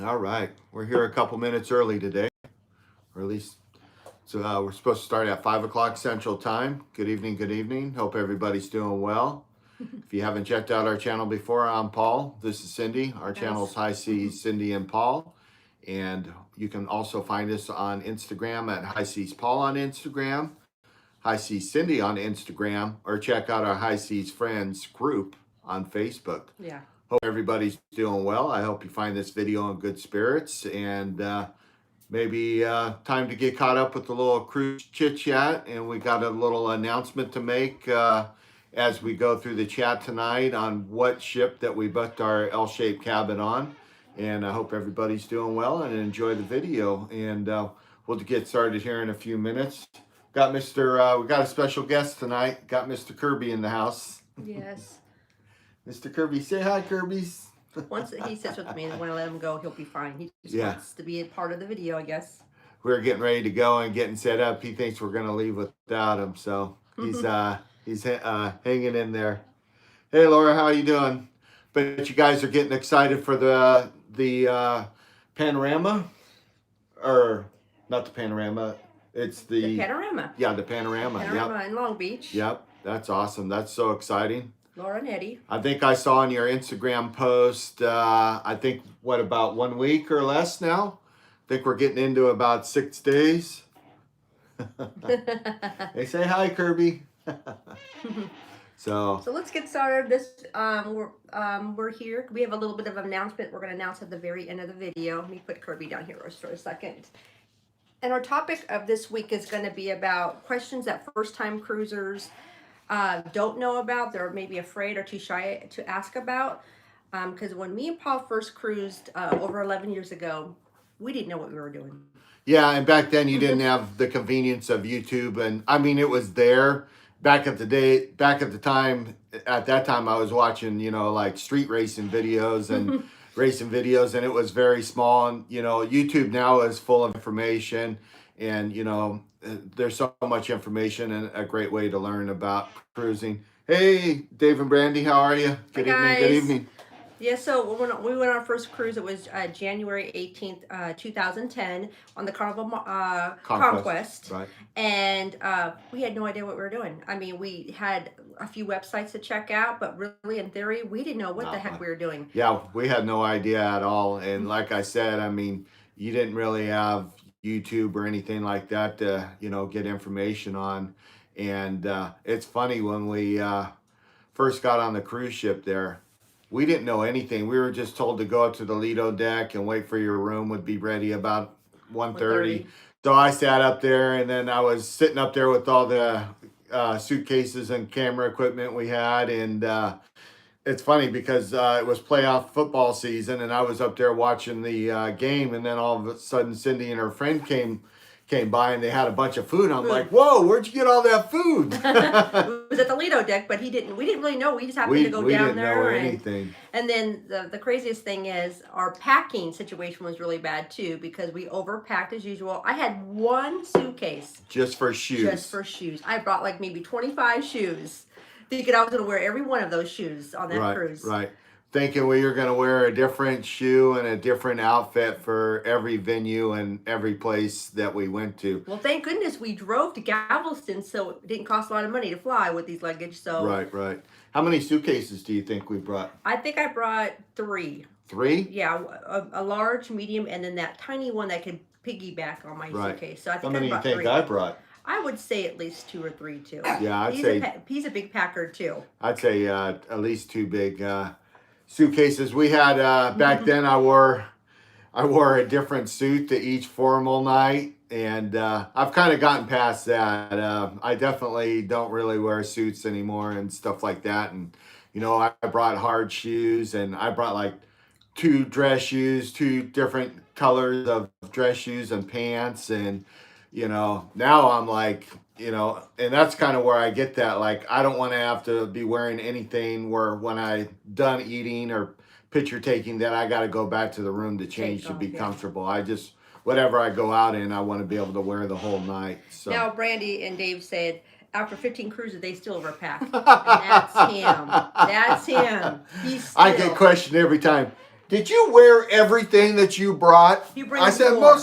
All right, we're here a couple minutes early today, or at least we're supposed to start at 5 o'clock Central Time. Good evening, good evening. Hope everybody's doing well. If you haven't checked out our channel before, I'm Paul. This is Cindy. Our channel is High Seas Cindy and Paul, and you can also find us on Instagram at High Seas Paul on Instagram, High Seas Cindy on Instagram, or check out our High Seas Friends group on Facebook. Yeah. Hope everybody's doing well. I hope you find this video in good spirits, and maybe time to get caught up with a little cruise chit chat. And we got a little announcement to make as we go through the chat tonight on what ship that we booked our L-shaped cabin on. And I hope everybody's doing well and enjoy the video. And we'll get started here in a few minutes. We got a special guest tonight. Got Mr. Kirby in the house. Yes. Mr. Kirby, say hi, Kirby's. Once he sits with me and when I let him go, he'll be fine. He just Yeah. wants to be a part of the video, I guess. We're getting ready to go and getting set up. He thinks we're going to leave without him, so he's hanging in there. Hey, Laura, how are you doing? Bet you guys are getting excited for the panorama, or not the panorama. It's The panorama. Yeah, the panorama. Panorama in Long Beach. Yep, that's awesome. That's so exciting. Laura and Eddie. I think I saw on your Instagram post, I think, about 1 week or less now? I think we're getting into about 6 days. Hey, say hi, Kirby. So let's get started. We're here. We have a little bit of an announcement. We're going to announce at the very end of the video. Let me put Kirby down here for a second. And our topic of this week is going to be about questions that first-time cruisers don't know about. They're maybe afraid or too shy to ask about. Because when me and Paul first cruised over 11 years ago, we didn't know what we were doing. Yeah, and back then you didn't have the convenience of YouTube, and I mean it was there back at the time. At that time, I was watching like street racing videos and racing videos, and it was very small. And YouTube now is full of information, and there's so much information and a great way to learn about cruising. Hey, Dave and Brandy, how are you? Good evening. Good evening. Yeah, so when we went on our first cruise, it was January 18th, 2010 on the Carnival Conquest. Right. And we had no idea what we were doing. I mean, we had a few websites to check out, but really, in theory, we didn't know what the heck we were doing. Yeah, we had no idea at all. And like I said, I mean, you didn't really have YouTube or anything like that to, get information on. And it's funny, when we first got on the cruise ship there, we didn't know anything. We were just told to go up to the Lido deck and wait for your room would be ready about 1:30. So I sat up there, and then I was sitting up there with all the suitcases and camera equipment we had. And it's funny because it was playoff football season, and I was up there watching the game, and then all of a sudden Cindy and her friend came by, and they had a bunch of food. I'm like, whoa, where'd you get all that food? It was at the Lido deck, but we didn't really know. We just happened to go down there. We didn't know anything. And then the craziest thing is our packing situation was really bad too, because we overpacked as usual. I had one suitcase. Just for shoes. I brought like maybe 25 shoes, thinking I was going to wear every one of those shoes on that cruise. Right. Thinking we were going to wear a different shoe and a different outfit for every venue and every place that we went to. Well, thank goodness we drove to Galveston, so it didn't cost a lot of money to fly with these luggage. So Right. How many suitcases do you think we brought? I think I brought 3. 3? Yeah, a large, medium, and then that tiny one that could piggyback on my suitcase. So I think How many do you think 3. I brought? I would say at least 2 or 3 too. Yeah, he's a big packer too. I'd say at least 2 big suitcases. We had back then. I wore a different suit to each formal night, and I've kind of gotten past that. I definitely don't really wear suits anymore and stuff like that. And I brought hard shoes, and I brought like 2 dress shoes, 2 different colors of dress shoes and pants. And now I'm like, and that's kind of where I get that. Like, I don't want to have to be wearing anything where when I done eating or picture taking that I got to go back to the room to change to be comfortable. I just, whatever I go out in, I want to be able to wear the whole night. So now, Brandy and Dave said after 15 cruises, they still overpack. And that's him. That's him. I get questioned every time. did you wear everything that you brought? He brings I said, more.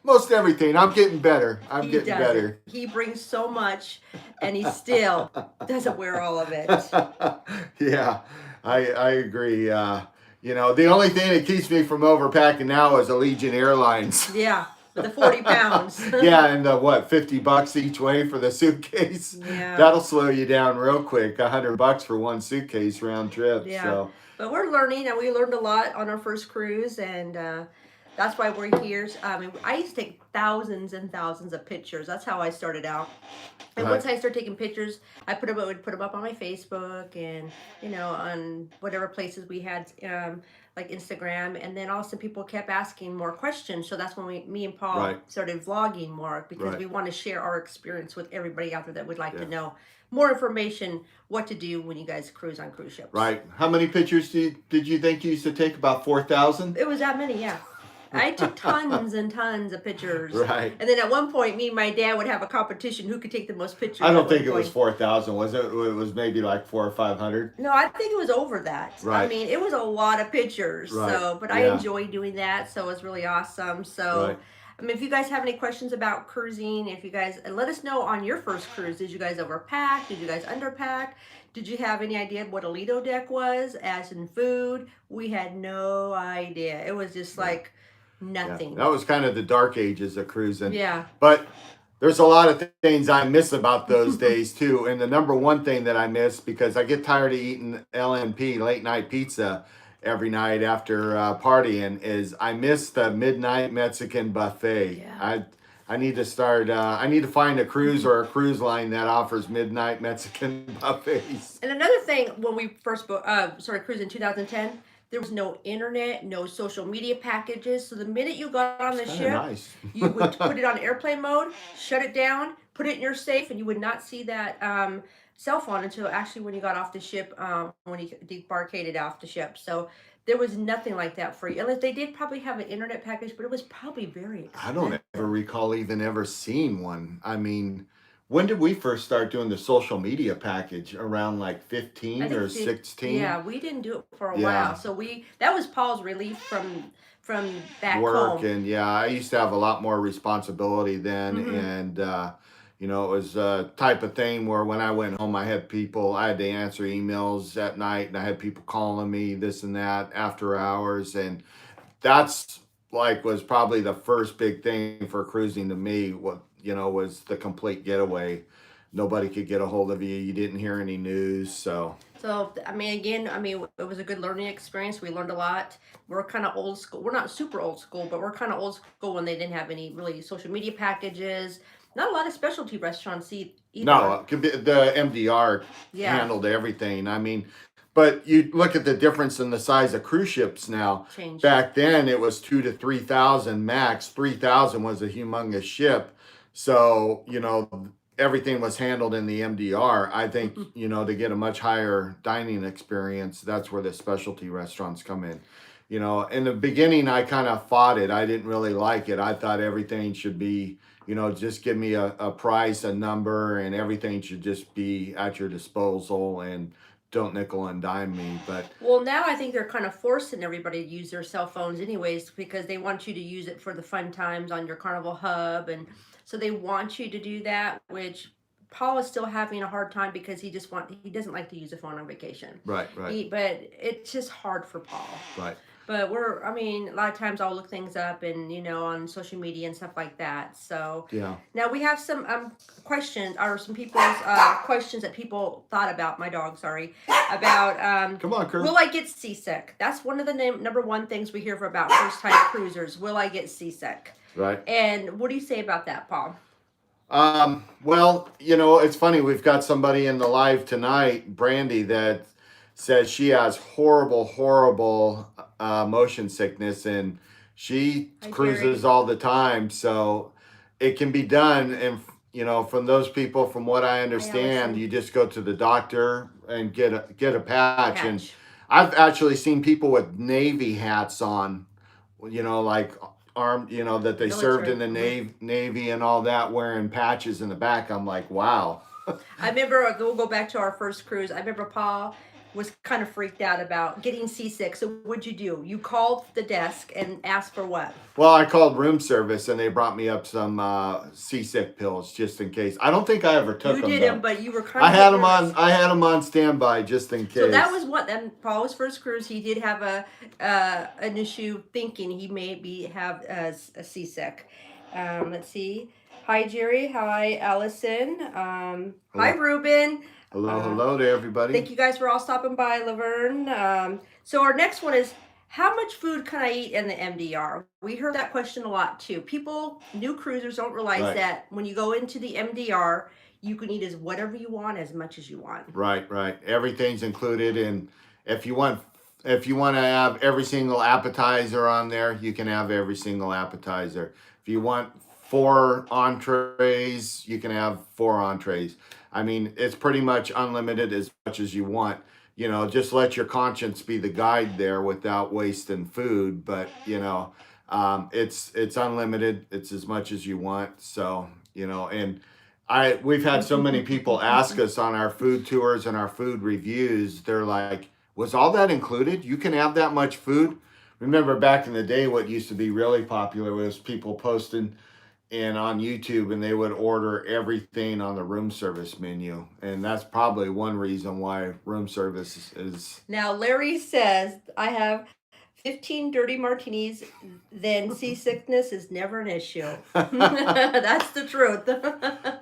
most everything. I'm getting better. I'm He getting doesn't. better. He brings so much, and he still doesn't wear all of it. Yeah, I agree. You know, the only thing that keeps me from overpacking now is Allegiant Airlines. Yeah, with the 40 pounds. Yeah, and the what, $50 each way for the suitcase? Yeah. That'll slow you down real quick. $100 for one suitcase round trip. Yeah. So, But we're learning, and we learned a lot on our first cruise, and that's why we're here. I mean, I used to take thousands and thousands of pictures. That's how I started out. And Right. once I started taking pictures, I would put them up on my Facebook and on whatever places we had, like Instagram. And then also people kept asking more questions. So that's when me and Paul Right. started vlogging more, because Right. we want to share our experience with everybody out there that would like Yeah. to know more information, what to do when you guys cruise on cruise ships. Right. How many pictures did you think you used to take? About 4,000? It was that many, yeah. I took tons and tons of pictures. Right. And then at one point, me and my dad would have a competition who could take the most pictures. I don't think it was 4,000, was it? It was maybe like 400 or 500. No, I think it was over that. Right. I mean, it was a lot of pictures. Right. So, but I Yeah. enjoyed doing that. So it was really awesome. So, Right. I mean, if you guys have any questions about cruising, if you guys, and let us know on your first cruise. Did you guys overpack? Did you guys underpack? Did you have any idea what a Lido deck was, as in food? We had no idea. It was just like nothing. Yeah. That was kind of the dark ages of cruising. Yeah. But there's a lot of things I miss about those days too. And the number one thing that I miss, because I get tired of eating LNP, late night pizza, every night after partying, is I miss the midnight Mexican buffet. Yeah. I need to start. I need to find a cruise or a cruise line that offers midnight Mexican buffets. And another thing, when we first started cruising in 2010, there was no internet, no social media packages. So the minute you got on the ship, Nice. you would put it on airplane mode, shut it down, put it in your safe, and you would not see that cell phone until actually when you got off the ship, when you debarcated off the ship. So there was nothing like that for you. Unless they did probably have an internet package, but it was probably very expensive. I don't ever recall even ever seeing one. I mean, when did we first start doing the social media package? Around like 15 or 16? Yeah, we didn't do it for a Yeah. while. So that was Paul's relief from back Work. home. And yeah, I used to have a lot more responsibility then. Mhm. And, you know, it was a type of thing where when I went home, I had to answer emails at night, and I had people calling me this and that after hours. And that's was probably the first big thing for cruising to me. What, was the complete getaway. Nobody could get a hold of you. You didn't hear any news. So, I mean, again, it was a good learning experience. We learned a lot. We're kind of old school. We're not super old school, but we're kind of old school when they didn't have any really social media packages. Not a lot of specialty restaurants either. no, the MDR Yeah. handled everything. I mean, but you look at the difference in the size of cruise ships now. Changed. Back then, it was 2,000 to 3,000 max. 3,000 was a humongous ship. So, everything was handled in the MDR. I think, to get a much higher dining experience, that's where the specialty restaurants come in. In the beginning, I kind of fought it. I didn't really like it. I thought everything should be, just give me a price, a number, and everything should just be at your disposal, and don't nickel and dime me. But well, now I think they're kind of forcing everybody to use their cell phones anyways, because they want you to use it for the fun times on your Carnival Hub, and so they want you to do that, which Paul is still having a hard time because he doesn't like to use a phone on vacation. right. But it's just hard for Paul. Right. But a lot of times I'll look things up and, on social media and stuff like that. So Yeah. now we have some questions, or some people's questions that people thought about, my dog, sorry, about Come on, Kurt. will I get seasick? That's one of the number one things we hear about first time cruisers. Will I get seasick? Right. And what do you say about that, Paul? Well, it's funny. We've got somebody in the live tonight, Brandy, that says she has horrible motion sickness, and she cruises all the time. So it can be done. And, from those people, from what I understand, you just go to the doctor and get a patch. And I've actually seen people with Navy hats on, like armed, that they served in the Navy and all that, wearing patches in the back. I'm like, wow. I remember, we'll go back to our first cruise. I remember Paul was kind of freaked out about getting seasick. So what'd you do? You called the desk and asked for what? Well, I called room service and they brought me up some seasick pills just in case. I don't think I ever took You them did though. them, but you were kind of nervous. I had them on standby just in case. So that was what. Then Paul's first cruise, he did have an issue thinking he may have a seasick. Let's see. Hi Jerry. Hi Allison. Hi Ruben. Hello to everybody. Thank you guys for all stopping by, Laverne. So our next one is, how much food can I eat in the MDR? We heard that question a lot too. People, new cruisers don't realize that when you go into the MDR, you can eat as whatever you want, as much as you want. Right. Everything's included, and if you want to have every single appetizer on there, you can have every single appetizer. If you want 4 entrees, you can have 4 entrees. I mean, it's pretty much unlimited as much as you want. You know, just let your conscience be the guide there without wasting food. But you know, it's unlimited. It's as much as you want. So you know, and we've had so many people ask us on our food tours and our food reviews. They're like, "Was all that included? You can have that much food?" Remember back in the day, what used to be really popular was people posting on YouTube and they would order everything on the room service menu. And that's probably one reason why room service is. Now, Larry says, I have 15 dirty martinis, then seasickness is never an issue. That's the truth.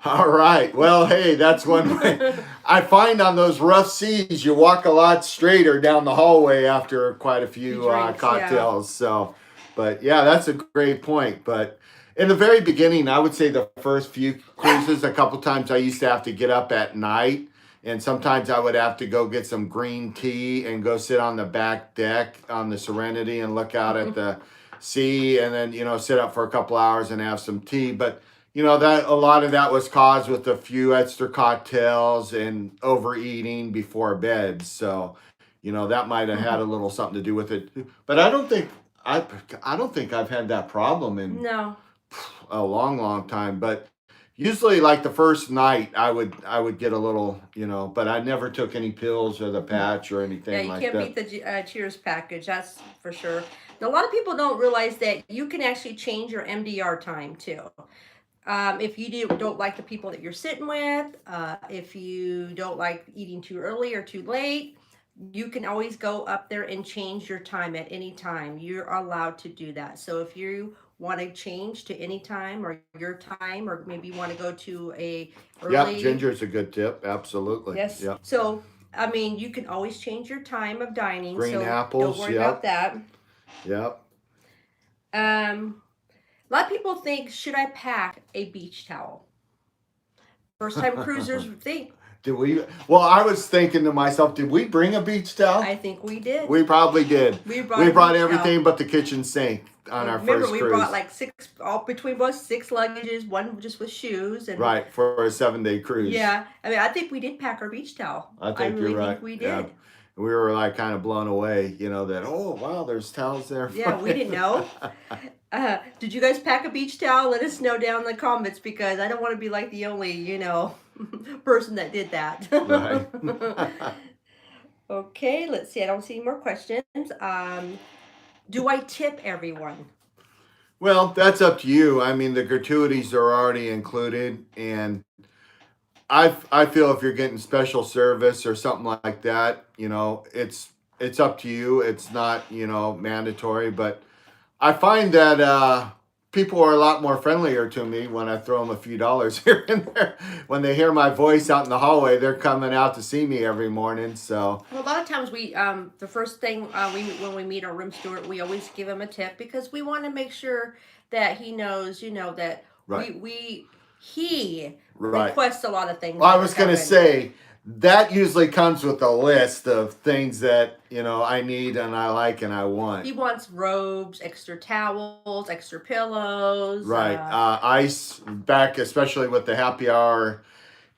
All right. Well, hey, that's one way. I find on those rough seas, you walk a lot straighter down the hallway after quite a few cocktails. Yeah. So, but yeah, that's a great point. But in the very beginning, I would say the first few cruises, a couple times I used to have to get up at night, and sometimes I would have to go get some green tea and go sit on the back deck on the Serenity and look out at the sea, and then, you know, sit up for a couple hours and have some tea. But, you know, that a lot of that was caused with a few extra cocktails and overeating before bed. So, you know, that might have had a little something to do with it. But I don't think I've had that problem in a long time. But usually, like the first night, I would get a little, you know, but I never took any pills or the patch or anything like that. Yeah, you can't beat the Cheers package, that's for sure. Now, a lot of people don't realize that you can actually change your MDR time too. If you don't like the people that you're sitting with, if you don't like eating too early or too late, you can always go up there and change your time at any time. You're allowed to do that. So if you want to change to any time or your time, or maybe you want to go to a early... Yep, ginger's a good tip. Absolutely. Yes. Yep. So, I mean, you can always change your time of dining. Green apples, don't worry about that. Yep. A lot of people think, should I pack a beach towel? First time cruisers think. Did we? Well, I was thinking to myself, did we bring a beach towel? I think we did. We probably did. We brought everything but the kitchen sink on our first cruise. Remember, we brought like 6, all between both 6 luggages, one just with shoes. And right, for a 7-day cruise. Yeah. I mean, I think we did pack our beach towel. I really you're right. think we did. Yeah. We were like kind of blown away, you know, that, oh, wow, there's towels there. Yeah, we didn't know. Did you guys pack a beach towel? Let us know down in the comments, because I don't want to be like the only, you know, person that did that. Right. Okay, let's see. I don't see any more questions. Do I tip everyone? Well, that's up to you. I mean, the gratuities are already included, and I feel if you're getting special service or something like that, you know, it's up to you. It's not, you know, mandatory, but I find that people are a lot more friendlier to me when I throw them a few dollars here and there. When they hear my voice out in the hallway, they're coming out to see me every morning. So well, a lot of times we the first thing when we meet our room steward, we always give him a tip, because we want to make sure that he knows, you know, that he requests a lot of things. Well, I was going to say, that usually comes with a list of things that, you know, I need and I like and I want. He wants robes, extra towels, extra pillows. Right. Ice back, especially with the happy hour.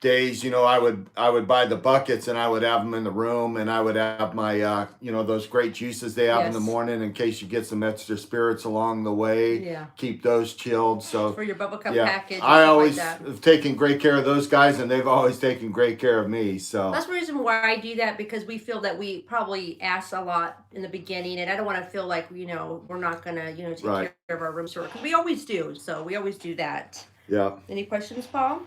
days, you know, I would buy the buckets and I would have them in the room, and I would have my you know, those great juices they have in the Yes. morning in case you get some extra spirits along the way. Yeah. Keep those chilled. So For your bubble cup yeah, package and I stuff always like that. have taken great care of those guys, and they've always taken great care of me. So That's the reason why I do that, because we feel that we probably ask a lot in the beginning, and I don't want to feel like, you know, we're not gonna, you know, take right, care of our room service, because we always do. So we always do that. yeah. Any questions, Paul?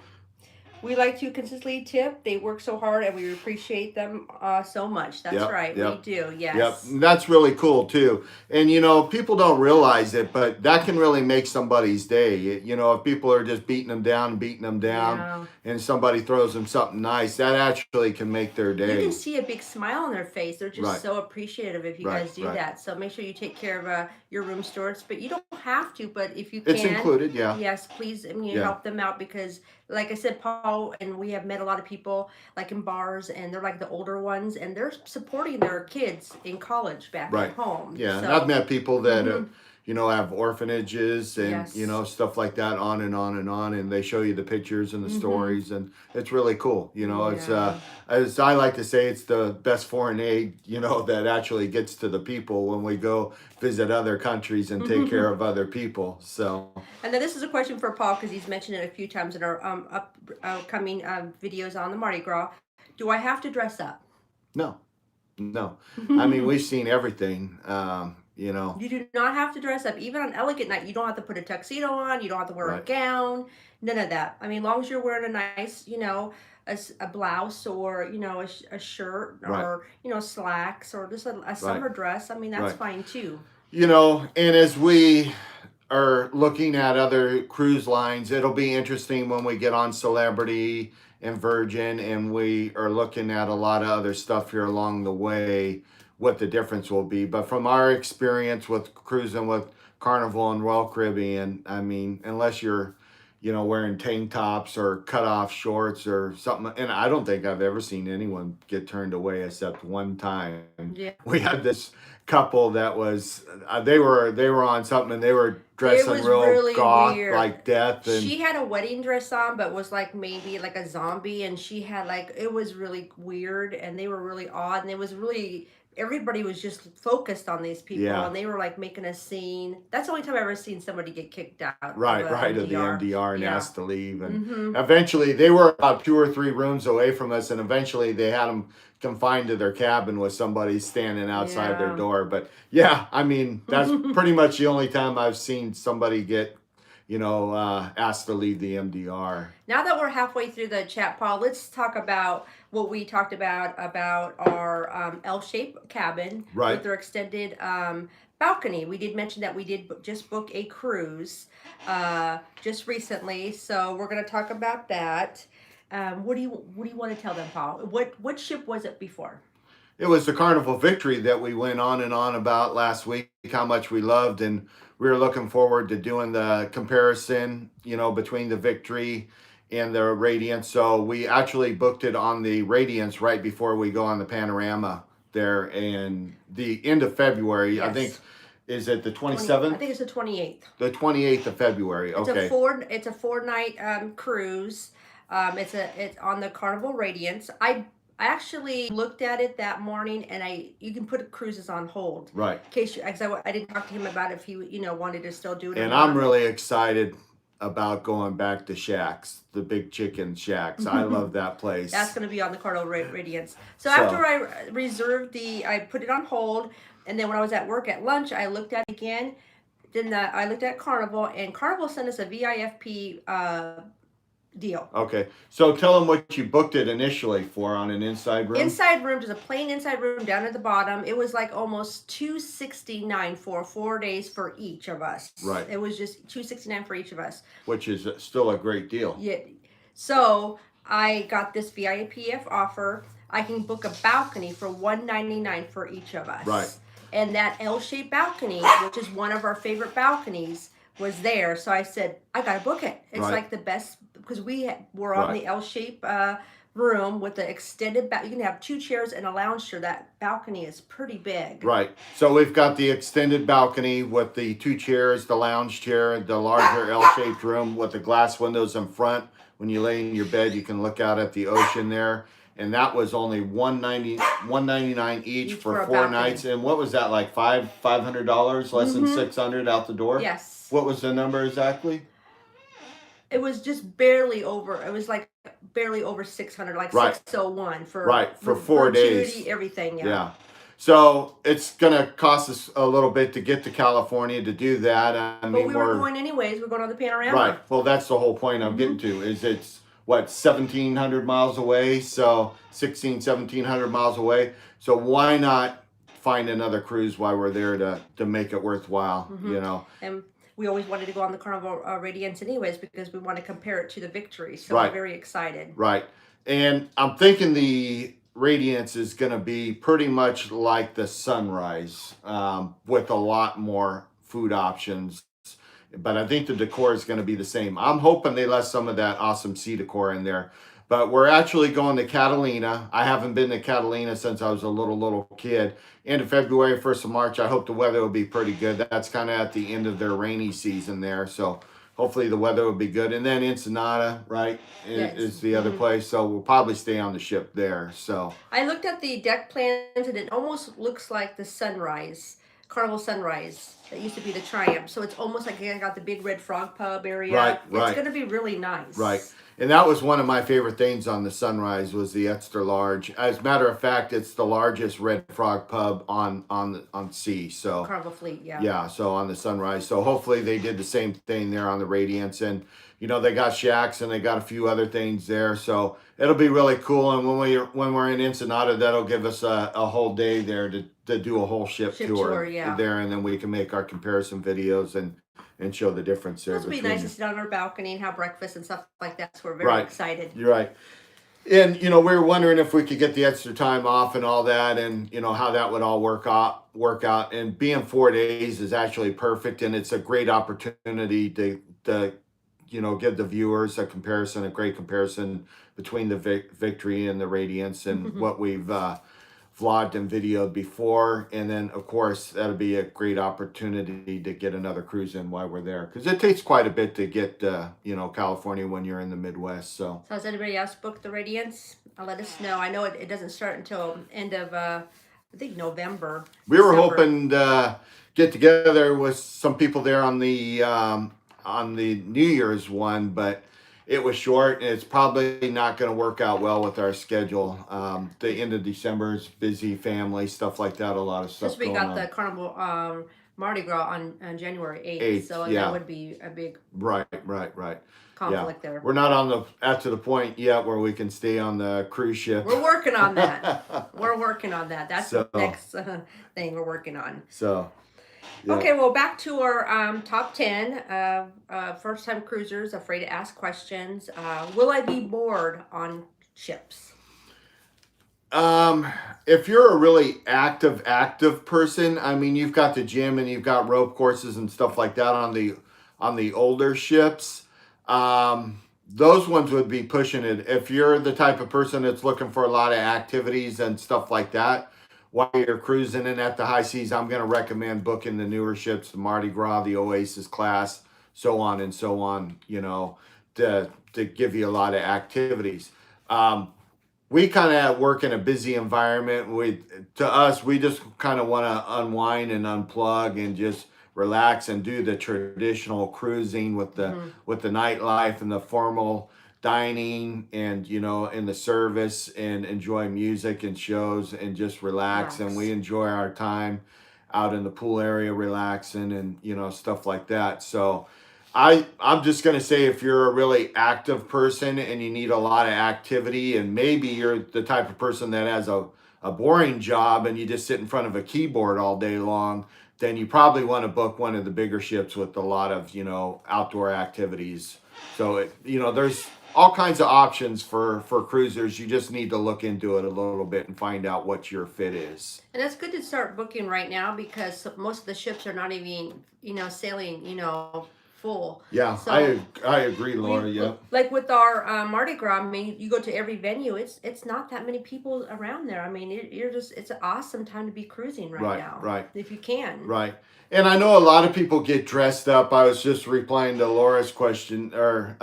We like to consistently tip. They work so hard, and we appreciate them so much. That's Yep, right. yep. We do. Yep, Yes. and that's really cool too. And you know, people don't realize it, but that can really make somebody's day. You know, if people are just beating them down, Yeah. and somebody throws them something nice, that actually can make their You day. can see a big smile on their face. They're just Right, so appreciative if you right, guys do right. that. So make sure you take care of your room stewards, but you don't have to. But if you It's can, included, yeah, yes, please, I mean, yeah, help them out, because, like I said, Paul and we have met a lot of people like in bars, and they're like the older ones, and they're supporting their kids in college back right, at home. yeah. And So, I've met people that mhm, you know, have orphanages and you yes, know, stuff like that, on and on and on, and they show you the pictures and the hmm, stories, and it's really cool. You know, it's yeah. as I like to say, it's the best foreign aid, you know, that actually gets to the people when we go visit other countries and take care of other people. So And then this is a question for Paul, because he's mentioned it a few times in our upcoming videos on the Mardi Gras. Do I have to dress up? no, no, I mean, we've seen everything. You know, You do not have to dress up. Even on elegant night, you don't have to put a tuxedo on. You don't have to wear a right, gown. None of that. I mean, as long as you're wearing a nice, you know, a blouse, or, you know, a shirt, right, or, you know, slacks, or just a right, summer dress. I mean, that's right. fine too. You know, and as we are looking at other cruise lines, it'll be interesting when we get on Celebrity and Virgin, and we are looking at a lot of other stuff here along the way, what the difference will be. But from our experience with cruising with Carnival and Royal Caribbean, I mean, unless you're, you know, wearing tank tops or cut off shorts or something, and I don't think I've ever seen anyone get turned away except one time. Yeah. We had this couple that was they were on something, and they were It dressing was real really goth weird. like death, and She had a wedding dress on, but was like maybe like a zombie, and she had like, it was really weird, and they were really odd, and it was really, everybody was just focused on these people, yeah, and they were like making a scene. That's the only time I've ever seen somebody get kicked out of right, a right, of the MDR. MDR and Yeah. asked to leave. And Mm-hmm. eventually they were about 2 or 3 rooms away from us, and eventually they had them confined to their cabin with somebody standing outside their Yeah. door. But yeah, I mean, that's pretty much the only time I've seen somebody get, you know, asked to leave the MDR. Now that we're halfway through the chat, Paul, let's talk about what we talked about our L-shaped cabin with Right. their extended balcony. We did mention that we did just book a cruise just recently, so we're going to talk about that. What do you want to tell them, Paul? What ship was it before? It was the Carnival Victory that we went on and on about last week, how much we loved, and we were looking forward to doing the comparison, you know, between the Victory and the Radiance. So we actually booked it on the Radiance right before we go on the Panorama there, and the end of February, I think, Yes, is it the 20. I 27th? think it's the 28th. The 28th of February. Okay. It's a 4 night cruise. It's on the Carnival Radiance. I actually looked at it that morning, and you can put cruises on hold Right. in case I didn't talk to him about if he, you know, wanted to still do it or And I'm not. really excited about going back to Shacks, the Big Chicken Shacks. I love that place. That's going to be on the Carnival Radiance. So So, after I put it on hold, and then when I was at work at lunch, I looked at it again. Then I looked at Carnival, and Carnival sent us a VIFP deal. okay. So tell them what you booked it initially for on an inside room. Inside room, just a plain inside room down at the bottom. It was like almost $269 for 4 days for each of us. Right. It was just $269 for each of us. Which is still a great deal. Yeah. So I got this VIPF offer. I can book a balcony for $199 for each of us. Right. And that L-shaped balcony, which is one of our favorite balconies, was there. So I said, I gotta book it. It's Right. like the best, because were on Right. the L-shaped room with the extended back. You can have 2 chairs and a lounge chair. That balcony is pretty big. Right. So we've got the extended balcony with the 2 chairs, the lounge chair, the larger L-shaped room with the glass windows in front. When you lay in your bed, you can look out at the ocean there. And that was only $199 each for a 4 balcony. nights. And what was that, like $500, less than $600 out the door? Yes. What was the number exactly? It was just barely over. It was like barely over 600, like Right. 601 for for 4 days. gratuity, everything. Yeah. Yeah. So it's gonna cost us a little bit to get to California to do that. I mean, But we were going anyways. We're going on the panorama. right. Well, that's the whole point I'm getting to. Is it's what 1,700 miles away, so 1,700 miles away. So why not find another cruise while we're there to make it worthwhile? You know. And we always wanted to go on the Carnival Radiance anyways because we want to compare it to the Victory. So Right. we're very excited. Right. And I'm thinking the Radiance is going to be pretty much like the Sunrise, with a lot more food options. But I think the decor is going to be the same. I'm hoping they left some of that awesome sea decor in there. But we're actually going to Catalina. I haven't been to Catalina since I was a little kid. End of February, 1st of March. I hope the weather will be pretty good. That's kind of at the end of their rainy season there. So hopefully the weather will be good. And then Ensenada, right, Yes. is the other place. So we'll probably stay on the ship there. So I looked at the deck plans and it almost looks like the Sunrise, Carnival Sunrise. That used to be the Triumph. So it's almost like I got the big red frog pub area. Right, right. It's going to be really nice. right. And that was one of my favorite things on the Sunrise was the extra large. As a matter of fact, it's the largest Red Frog pub on sea. So Carnival Fleet, yeah. yeah, so on the Sunrise. So hopefully they did the same thing there on the Radiance, and you know they got shacks and they got a few other things there. So it'll be really cool. And when we're in Ensenada, that'll give us a whole day there to do a whole ship tour yeah. there, and then we can make our comparison videos and show the difference there. It'll be nice to sit on our balcony and have breakfast and stuff like that. So we're very Right. excited. You're right. And you know, we were wondering if we could get the extra time off and all that, and you know how that would all work out. And being 4 days is actually perfect, and it's a great opportunity to you know give the viewers a great comparison between the Victory and the Radiance and what we've vlogged and videoed before. And then of course that'll be a great opportunity to get another cruise in while we're there, because it takes quite a bit to get you know California when you're in the Midwest. So has anybody else booked the Radiance? Let us know. I know it doesn't start until end of I think November. We were December. hoping to get together with some people there on the New Year's one, but it was short, and it's probably not going to work out well with our schedule. The end of December is busy, family stuff like that. A lot of stuff. Because we going got on. the Carnival Mardi Gras on January 8th, so yeah. that would be a big Right. conflict there. We're not to the point yet where we can stay on the cruise ship. We're working on that. We're working on that. That's So- the next thing we're working on. So. Yeah. Okay, well, back to our top 10 first-time cruisers afraid to ask questions. Will I be bored on ships? If you're a really active person, I mean, you've got the gym and you've got rope courses and stuff like that on the older ships. Those ones would be pushing it. If you're the type of person that's looking for a lot of activities and stuff like that while you're cruising in at the high seas, I'm going to recommend booking the newer ships, the Mardi Gras, the Oasis class, so on and so on, you know, to give you a lot of activities. We kind of work in a busy environment. We just kind of want to unwind and unplug and just relax and do the traditional cruising with the nightlife and the formal dining and you know in the service, and enjoy music and shows and just relax. And we enjoy our time out in the pool area relaxing and you know stuff like that. So I'm just going to say, if you're a really active person and you need a lot of activity, and maybe you're the type of person that has a boring job and you just sit in front of a keyboard all day long, then you probably want to book one of the bigger ships with a lot of, you know, outdoor activities. So, you know, there's all kinds of options for cruisers. You just need to look into it a little bit and find out what your fit is. And it's good to start booking right now, because most of the ships are not even, you know, sailing, you know, full. Yeah, So I agree, Laura. Yeah. like with our Mardi Gras, I mean, you go to every venue, it's not that many people around there. I mean, it's an awesome time to be cruising right Right, now, right, if you can. right. And I know a lot of people get dressed up. I was just replying to Laura's question or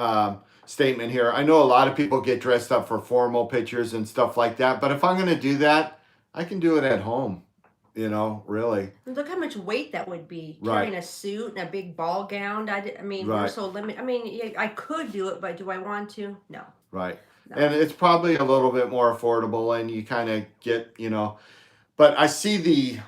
statement here. I know a lot of people get dressed up for formal pictures and stuff like that. But if I'm going to do that, I can do it at home. Really. Look how much weight that would be Right, carrying a suit and a big ball gown. I mean, we're right, so limited. I mean, yeah, I could do it, but do I want to? No, right. no. And it's probably a little bit more affordable, and you kind of get, but I see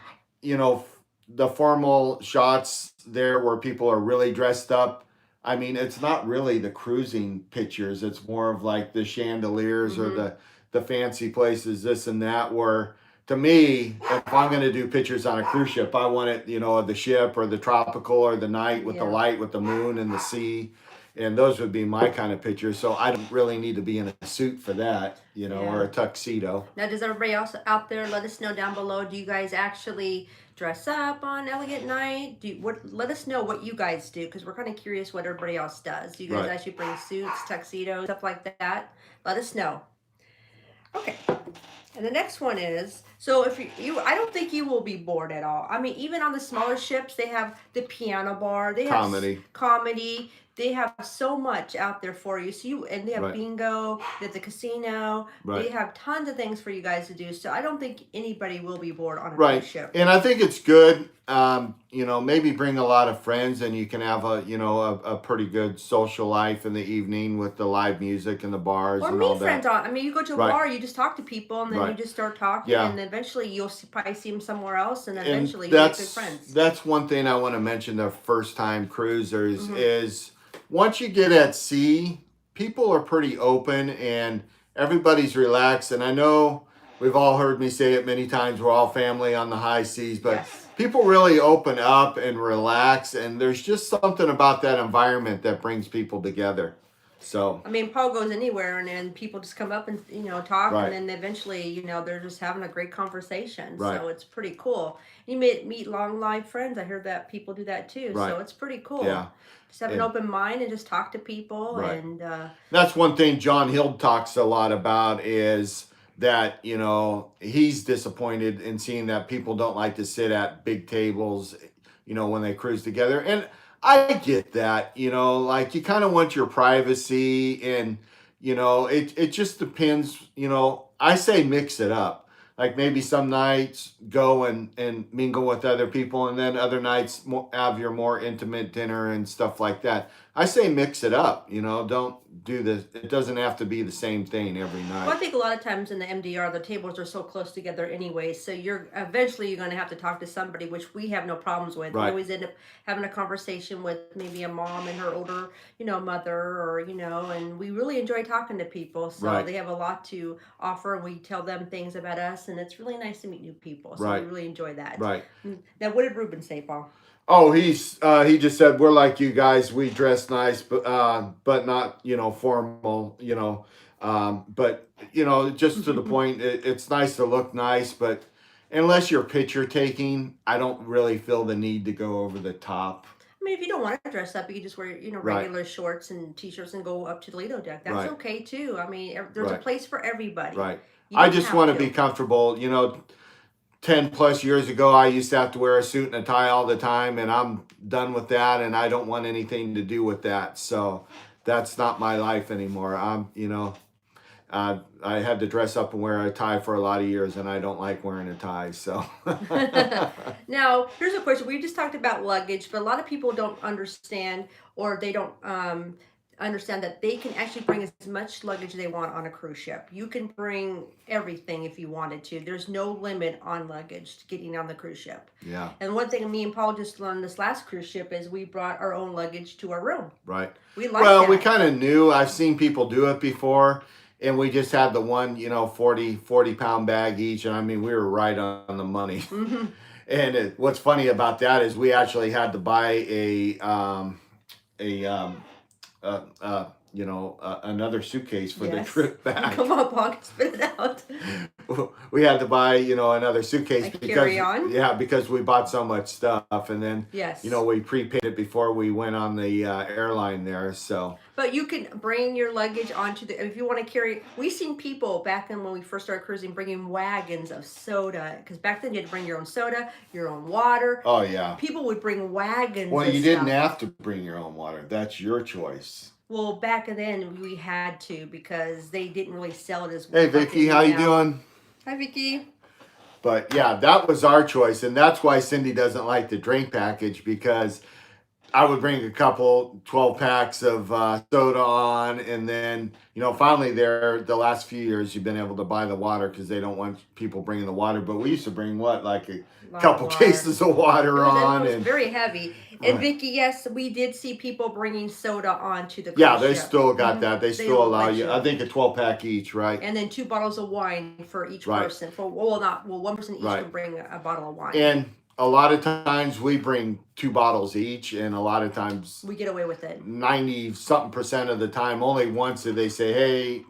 you know, the formal shots there where people are really dressed up. I mean, it's not really the cruising pictures. It's more of like the chandeliers or Hmm. the fancy places, this and that. Where to me, if I'm going to do pictures on a cruise ship, I want it, of the ship or the tropical or the night with the Yeah. light, with the moon and the sea. And those would be my kind of pictures. So I don't really need to be in a suit for that, or Yeah. a tuxedo. Now, does everybody else out there let us know down below? Do you guys actually dress up on Elegant Night? Let us know what you guys do, because we're kind of curious what everybody else does. Do you guys Right. actually bring suits, tuxedos, stuff like that? Let us know. Okay. And the next one is, so if I don't think you will be bored at all. I mean, even on the smaller ships, they have the piano bar, they have Comedy. comedy, they have so much out there for you. And they have Right. bingo, they have the casino, they Right. have tons of things for you guys to do. So I don't think anybody will be bored on a cruise Right. ship. And I think it's good, maybe bring a lot of friends and you can have a pretty good social life in the evening with the live music and the bars Or and all meet friends that. on. I mean, you go to a Right. bar, you just talk to people, and then you Right. just start talking, Yeah. and eventually probably see them somewhere else, and And eventually you get good friends. that's one thing I want to mention to first time cruisers Hmm. is once you get at sea, people are pretty open and everybody's relaxed. And I know we've all heard me say it many times, we're all family on the high seas, but Yes. people really open up and relax, and there's just something about that environment that brings people together. So I mean, Paul goes anywhere, and then people just come up and talk, and right, then eventually they're just having a great conversation. right, So it's pretty cool. You meet long live friends. I heard that people do that too. right, So it's pretty cool. yeah, Just have an and open mind and just talk to people, right. and That's one thing John Hill talks a lot about is that, he's disappointed in seeing that people don't like to sit at big tables, when they cruise together. And I get that, like you kind of want your privacy and, it just depends, I say mix it up. Like maybe some nights go and mingle with other people, and then other nights have your more intimate dinner and stuff like that. I say mix it up, don't do this. It doesn't have to be the same thing every well, I night. think a lot of times in the MDR, the tables are so close together anyway. So you're going to have to talk to somebody, which we have no problems with. We Right. always end up having a conversation with maybe a mom and her older, mother, or and we really enjoy talking to people. So Right. they have a lot to offer, and we tell them things about us, and it's really nice to meet new people. So Right. we really enjoy that. Right. Now, what did Ruben say, Paul? Oh, he just said we're like you guys. We dress nice, but not formal. But just to the point. It's nice to look nice, but unless you're picture taking, I don't really feel the need to go over the top. I mean, if you don't want to dress up, you can just wear, Right. regular shorts and t-shirts and go up to the Lido deck. That's Right. okay too. I mean, there's a Right. place for everybody. Right. You I don't just have want to to. be comfortable. 10 plus years ago, I used to have to wear a suit and a tie all the time, and I'm done with that, and I don't want anything to do with that. So that's not my life anymore. I had to dress up and wear a tie for a lot of years, and I don't like wearing a tie. So Now, here's a question. We just talked about luggage, but a lot of people don't understand, or they don't understand that they can actually bring as much luggage they want on a cruise ship. You can bring everything if you wanted to. There's no limit on luggage getting on the cruise ship. yeah, And one thing me and Paul just learned this last cruise ship is we brought our own luggage to our room. right. We like Well, that. we kind of knew. I've seen people do it before, and we just had the one, 40-pound bag each, and I mean, we were right on the money. Mm-hmm. And what's funny about that is we actually had to buy another suitcase for the Yes. trip back. Come on, Paul, spit it out. we had to buy, another suitcase Like because carry-on? because we bought so much stuff, and then Yes. we prepaid it before we went on the airline there. So, But you can bring your luggage onto if you want to carry. We've seen people back then when we first started cruising bringing wagons of soda, because back then you had to bring your own soda, your own water. oh yeah. People would bring wagons. Well, of you didn't stuff. have to bring your own water. That's your choice. Well, back then we had to because they didn't really sell it as Hey, well. Vicky, how you doing? Hi, Vicky. But yeah, that was our choice, and that's why Cindy doesn't like the drink package, because I would bring a couple 12 packs of soda on, and then finally the last few years you've been able to buy the water because they don't want people bringing the water. But we used to bring like a couple cases of water on, It was and very heavy. And Vicky, yes, we did see people bringing soda onto the cruise yeah, they ship. still got that. They still allow let you. I think a 12-pack each, right? And then 2 bottles of wine for each Right. person. One person each Right. can bring a bottle of wine. And a lot of times we bring 2 bottles each, and a lot of times we get away with it. 90-something% of the time, only once did they say, hey,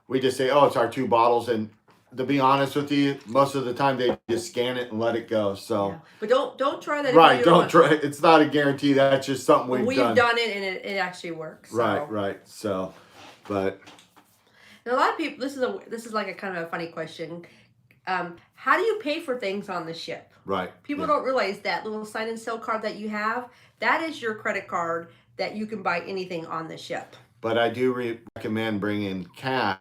we just say, oh, it's our 2 bottles. And to be honest with you, most of the time they just scan it and let it go. So, yeah. But don't try that. Right, don't try. It's not a guarantee. That's just something we've done. We've done it, and it actually works. So. Right. So, but and a lot of people. This is like a kind of a funny question. How do you pay for things on the ship? Right. People don't realize that little sign and sell card that you have, that is your credit card that you can buy anything on the ship. But I do recommend bringing cash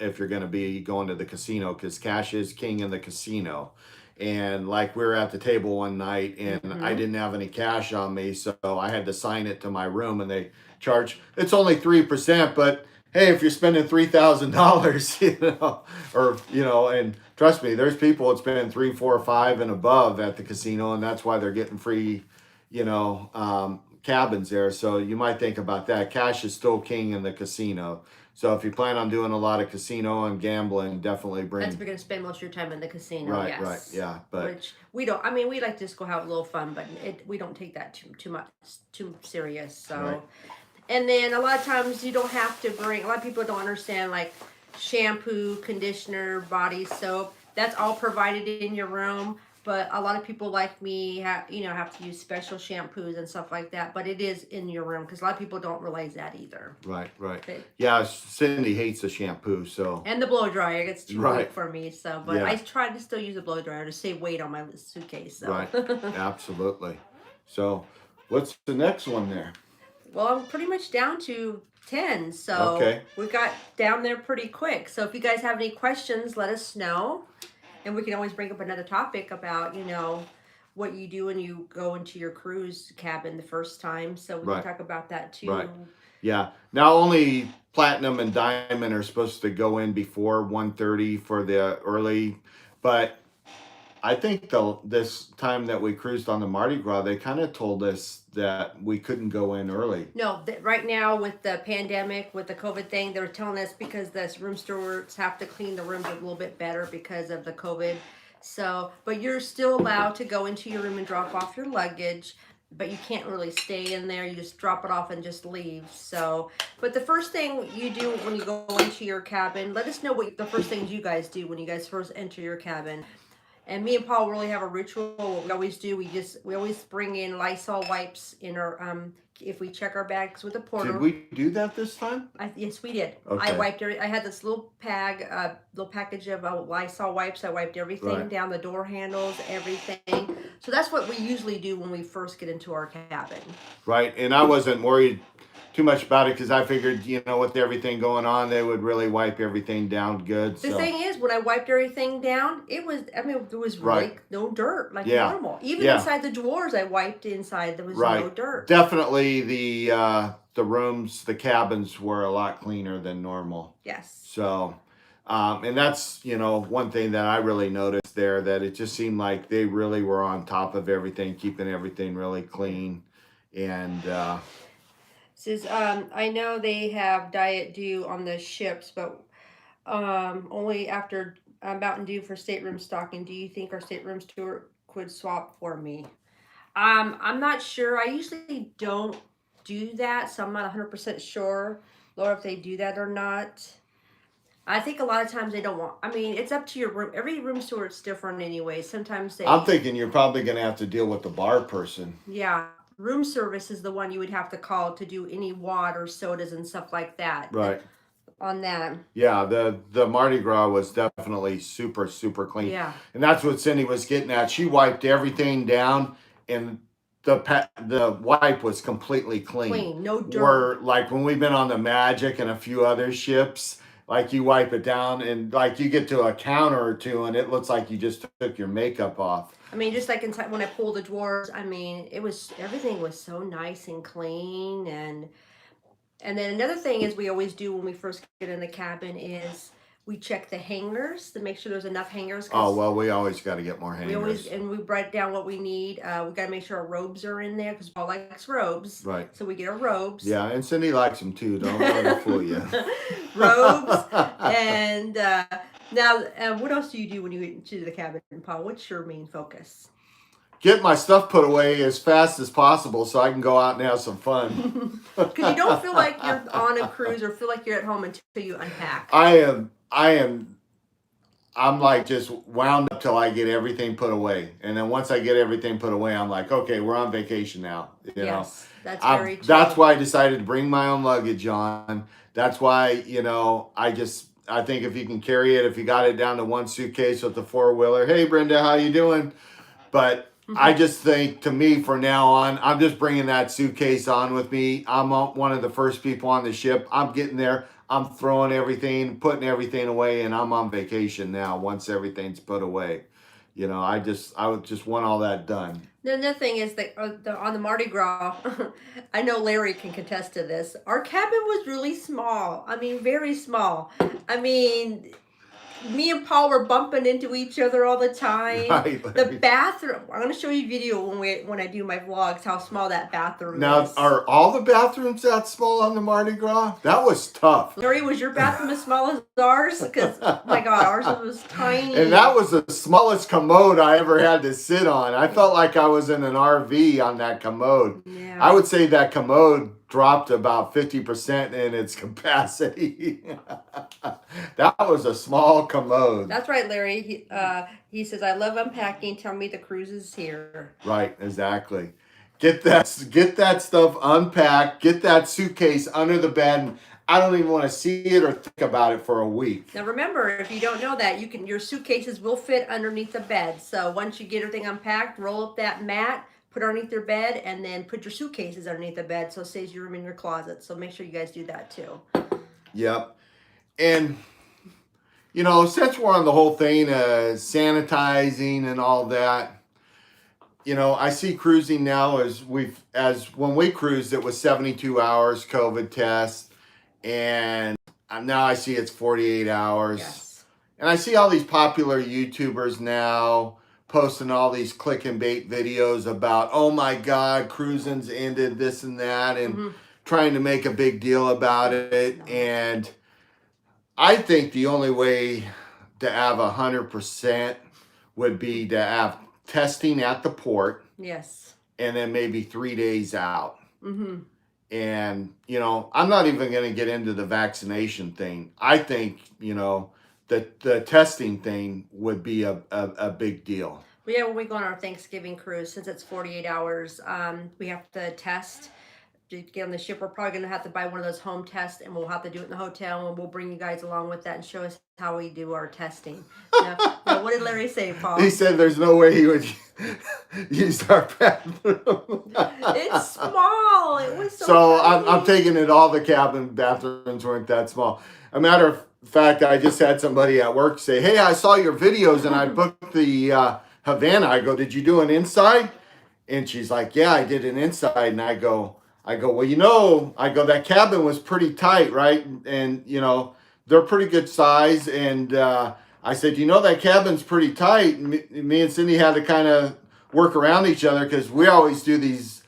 if you're going to be going to the casino, because cash is king in the casino. And like we were at the table one night, and I didn't have any cash on me, so I had to sign it to my room, and they charge. It's only 3%, but hey, if you're spending $3,000, and trust me, there's people that spend 3, 4, 5 and above at the casino, and that's why they're getting free, cabins there. So you might think about that. Cash is still king in the casino. So if you plan on doing a lot of casino and gambling, definitely bring. That's if you're going to spend most of your time in the casino. Right, yes. right, yeah, but which we don't. I mean, we like to just go have a little fun, but we don't take that too serious. So, Right. And then a lot of times you don't have to bring. A lot of people don't understand like shampoo, conditioner, body soap. That's all provided in your room. But a lot of people like me have to use special shampoos and stuff like that. But it is in your room because a lot of people don't realize that either. Right. Yeah, Cindy hates the shampoo, so. And the blow dryer, it's too Right. weak for me. So, but Yeah. I try to still use a blow dryer to save weight on my suitcase. So. Right. Absolutely. So, what's the next one there? Well, I'm pretty much down to 10. So Okay. we got down there pretty quick. So if you guys have any questions, let us know. And we can always bring up another topic about, what you do when you go into your cruise cabin the first time. So we Right. can talk about that too. Right. Yeah. Now only platinum and diamond are supposed to go in before 1:30 for the early, but I think this time that we cruised on the Mardi Gras, they kind of told us that we couldn't go in early. No, right now with the pandemic, with the COVID thing, they're telling us because the room stewards have to clean the rooms a little bit better because of the COVID. So, but you're still allowed to go into your room and drop off your luggage, but you can't really stay in there. You just drop it off and just leave. So, but the first thing you do when you go into your cabin, let us know what the first things you guys do when you guys first enter your cabin. And me and Paul really have a ritual. What we always do, we always bring in Lysol wipes in our if we check our bags with the porter. Did we do that this time? Yes, we did. Okay. I wiped I had this little package of Lysol wipes. I wiped everything Right. down, the door handles, everything. So that's what we usually do when we first get into our cabin. Right. And I wasn't worried too much about it because I figured, with everything going on, they would really wipe everything down good. The thing is, when I wiped everything down, there was really Right. no dirt like Yeah. normal. Even Yeah. inside the drawers I wiped inside, there was no Right. dirt. Definitely the rooms, the cabins were a lot cleaner than normal. Yes. So, and that's, one thing that I really noticed there, that it just seemed like they really were on top of everything, keeping everything really clean. And, Says, I know they have Diet Dew on the ships, but only after Mountain Dew for stateroom stocking. Do you think our stateroom steward could swap for me? I'm not sure. I usually don't do that, so I'm not 100% sure, Laura, if they do that or not. I think a lot of times they don't want. I mean, it's up to your room. Every room stewart's different anyway. Sometimes I'm they, thinking you're probably going to have to deal with the bar person. yeah, room service is the one you would have to call to do any water, sodas, and stuff like that. Right. On that, Yeah, the Mardi Gras was definitely super, super clean. yeah, And that's what Cindy was getting at. She wiped everything down, and the wipe was completely clean. clean, no dirt. Where, like, when we've been on the Magic and a few other ships, like, you wipe it down, and, like, you get to a counter or two, and it looks like you just took your makeup off. I mean, just like inside when I pulled the drawers, I mean, everything was so nice and clean. And then another thing is we always do when we first get in the cabin is we check the hangers to make sure there's enough hangers. Oh, well, we always got to get more We always, hangers. and we write down what we need. We got to make sure our robes are in there because Paul likes robes. Right. So we get our robes. Yeah, and Cindy likes them too. Don't let her fool you. Robes. And now, what else do you do when you get into the cabin, Paul? What's your main focus? Get my stuff put away as fast as possible so I can go out and have some fun. Because you don't feel like you're on a cruise or feel like you're at home until you unpack. I'm like just wound up till I get everything put away. And then once I get everything put away, I'm like, okay, we're on vacation now. You know, that's very true. That's why I decided to bring my own luggage on. That's why, I think if you can carry it, if you got it down to one suitcase with the four-wheeler, hey, Brenda, how you doing? But I just think, to me, from now on, I'm just bringing that suitcase on with me. I'm one of the first people on the ship. I'm getting there. I'm throwing everything, putting everything away, and I'm on vacation now once everything's put away. I would just want all that done. The other thing is that on the Mardi Gras, I know Larry can contest to this. Our cabin was really small. I mean, very small. I mean, me and Paul were bumping into each other all the time. Right. The bathroom. I'm going to show you a video when I do my vlogs how small that bathroom Now, is. are all the bathrooms that small on the Mardi Gras? That was tough. Larry, was your bathroom as small as ours? Because, my God, ours was tiny. And that was the smallest commode I ever had to sit on. I felt like I was in an RV on that commode. Yeah. I would say that commode dropped about 50% in its capacity. That was a small commode. That's right, Larry. He says, I love unpacking. Tell me the cruise is here. Right, exactly. Get that stuff unpacked. Get that suitcase under the bed. And I don't even want to see it or think about it for a week. Now remember, if you don't know that, your suitcases will fit underneath the bed. So once you get everything unpacked, roll up that mat, put it underneath your bed, and then put your suitcases underneath the bed so it saves your room in your closet. So make sure you guys do that too. Yep. And since we're on the whole thing sanitizing and all that, I see cruising now as when we cruised, it was 72 hours COVID test, and now I see it's 48 hours. Yes. And I see all these popular YouTubers now posting all these click and bait videos about, oh my God, cruising's ended, this and that, and trying to make a big deal about it. And I think the only way to have 100% would be to have testing at the port. Yes. And then maybe 3 days out. Mm-hmm. And, I'm not even going to get into the vaccination thing. I think, the testing thing would be a big deal. Well, yeah, when we go on our Thanksgiving cruise, since it's 48 hours, we have to test to get on the ship. We're probably going to have to buy one of those home tests, and we'll have to do it in the hotel, and we'll bring you guys along with that and show us how we do our testing. Now, what did Larry say, Paul? He said there's no way he would use our bathroom. It's small. It was so tiny. I'm taking it all the cabin bathrooms weren't that small. A matter of fact, I just had somebody at work say, hey, I saw your videos and I booked the Havana. I go, did you do an inside? And she's like, yeah, I did an inside. And I go, well, that cabin was pretty tight, right? And they're pretty good size. And I said, that cabin's pretty tight. And me and Cindy had to kind of work around each other because we always do these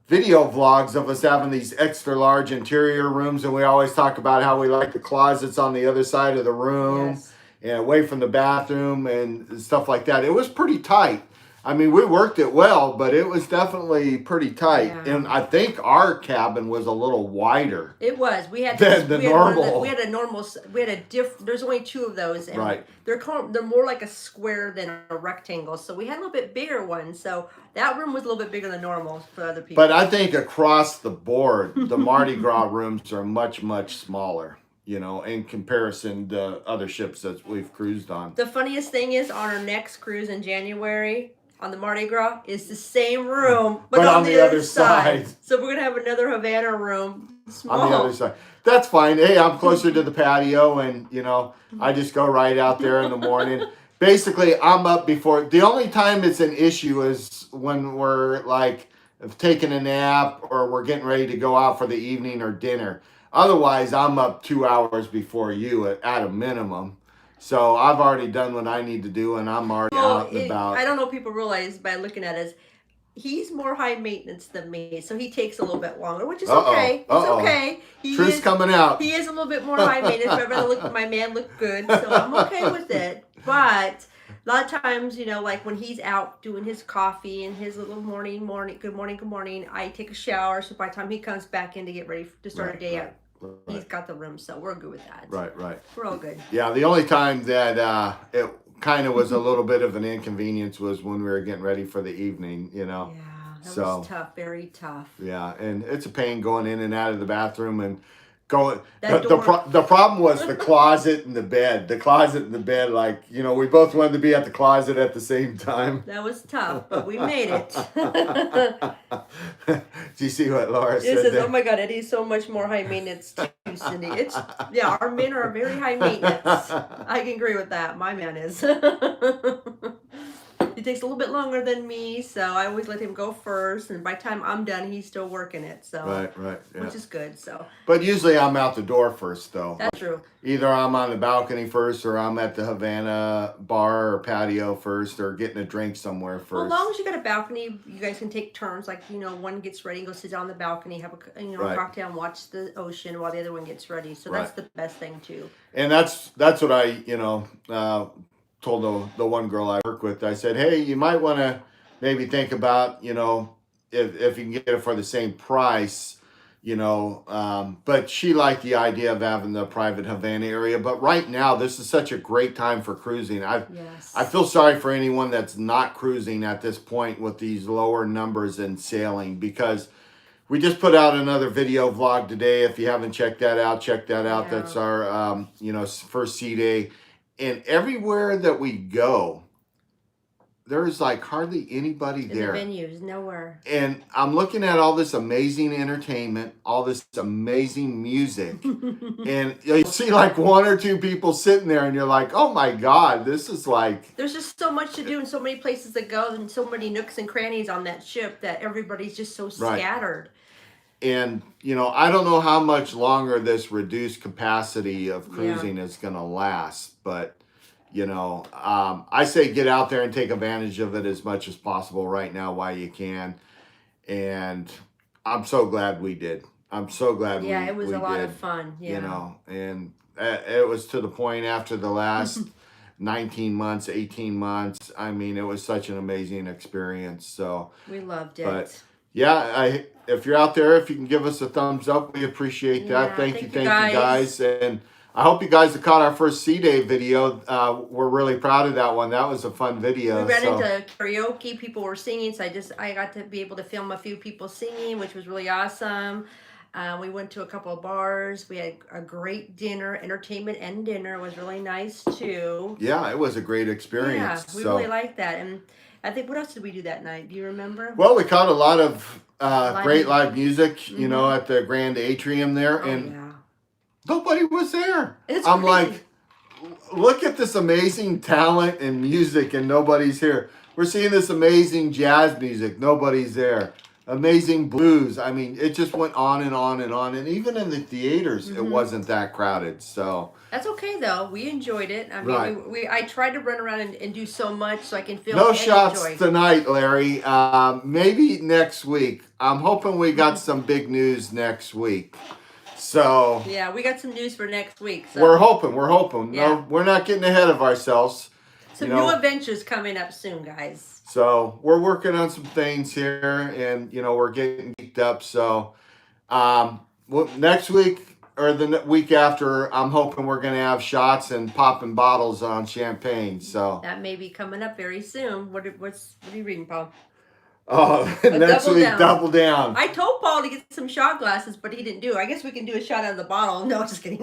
video vlogs of us having these extra large interior rooms. And we always talk about how we like the closets on the other side of the room. Yes. And away from the bathroom and stuff like that. It was pretty tight. I mean, we worked it well, but it was definitely pretty tight. Yeah. And I think our cabin was a little wider. It was. We had Than the we had normal. we had a normal. We had a There's only two of those, and Right. they're more like a square than a rectangle. So we had a little bit bigger one. So that room was a little bit bigger than normal for other people. But I think across the board, the Mardi Gras rooms are much, much smaller, you know, in comparison to other ships that we've cruised on. The funniest thing is on our next cruise in January on the Mardi Gras is the same room, but on the other side. So we're gonna have another Havana room, small. On the other side. That's fine. Hey, I'm closer to the patio, and you know, I just go right out there in the morning. Basically, I'm up before. The only time it's an issue is when we're like taking a nap or we're getting ready to go out for the evening or dinner. Otherwise, I'm up 2 hours before you at a minimum. So I've already done what I need to do, and I'm already out and about. I don't know if people realize by looking at us, he's more high maintenance than me, so he takes a little bit longer, which is okay. It's okay. Truth's coming out. He is a little bit more high maintenance, but I'd rather my man look good, so I'm okay with it. But a lot of times, you know, like when he's out doing his coffee and his little morning, good morning, I take a shower, so by the time he comes back in to get ready to start a day out, he's got the room, so we're good with that. Right. We're all good. Yeah, the only time that it kind of was a little bit of an inconvenience was when we were getting ready for the evening, you know. Yeah, that was tough, very tough. Yeah, and it's a pain going in and out of the bathroom and going. That The problem was the closet and the bed. The closet and the bed, like, you know, we both wanted to be at the closet at the same time. That was tough, but we made it. Do you see what Laura It said says, there? "Oh my God, Eddie's so much more high maintenance too, Cindy." Our men are very high maintenance. I can agree with that. My man is. It takes a little bit longer than me, so I always let him go first, and by the time I'm done, he's still working it. So Right. Yeah. which is good. So. But usually I'm out the door first, though. That's true. Either I'm on the balcony first, or I'm at the Havana bar or patio first, or getting a drink somewhere first. Well, as long as you got a balcony, you guys can take turns. Like, you know, one gets ready and go sit down on the balcony, have a cocktail, and watch the ocean while the other one gets ready. So that's the best thing too. And that's what I told the one girl I work with. I said, hey, you might want to maybe think about, you know, if you can get it for the same price, you know. But she liked the idea of having the private Havana area. But right now, this is such a great time for cruising. I feel sorry for anyone that's not cruising at this point with these lower numbers in sailing, because we just put out another video vlog today. If you haven't checked that out, check that out. Yeah. That's our, first sea day. And everywhere that we go, there's like hardly anybody there. In the venues, nowhere. And I'm looking at all this amazing entertainment, all this amazing music. And you see like one or two people sitting there, and you're like, oh my God, this is like... There's just so much to do and so many places to go and so many nooks and crannies on that ship that everybody's just so scattered. And, you know, I don't know how much longer this reduced capacity of cruising is going to last. But, you know, I say get out there and take advantage of it as much as possible right now while you can. And I'm so glad we did. I'm so glad we did. Yeah, it was a lot of fun. Yeah. You know, and it was to the point after the last 19 months, 18 months. I mean, it was such an amazing experience. So we loved it. But yeah, if you're out there, if you can give us a thumbs up, we appreciate that. Yeah, thank you guys. And I hope you guys have caught our first Sea Day video. We're really proud of that one. That was a fun video. We ran into karaoke. People were singing, so I got to be able to film a few people singing, which was really awesome. We went to a couple of bars. We had a great dinner, entertainment and dinner. It was really nice too. Yeah, it was a great experience. Yeah, we really liked that. And I think, what else did we do that night? Do you remember? Well, we caught a lot of great live music, you know, at the Grand Atrium there. And nobody was there. I'm crazy. Like, look at this amazing talent and music, and nobody's here. We're seeing this amazing jazz music. Nobody's there. Amazing blues. I mean, it just went on and on and on. And even in the theaters, it wasn't that crowded. So that's okay, though. We enjoyed it. I mean, I tried to run around and do so much so I can film. No shots tonight, Larry. Maybe next week. I'm hoping we got some big news next week. So yeah, we got some news for next week. So. We're hoping. Yeah. No, we're not getting ahead of ourselves. Some you know, new adventures coming up soon, guys. so we're working on some things here, and we're getting geeked up. So well, next week or the week after, I'm hoping we're gonna have shots and popping bottles on champagne. So That may be coming up very soon. What are you reading, Paul? oh, next double week, down. double down. I told Paul to get some shot glasses, but he didn't do it. I guess we can do a shot out of the bottle. No, just kidding.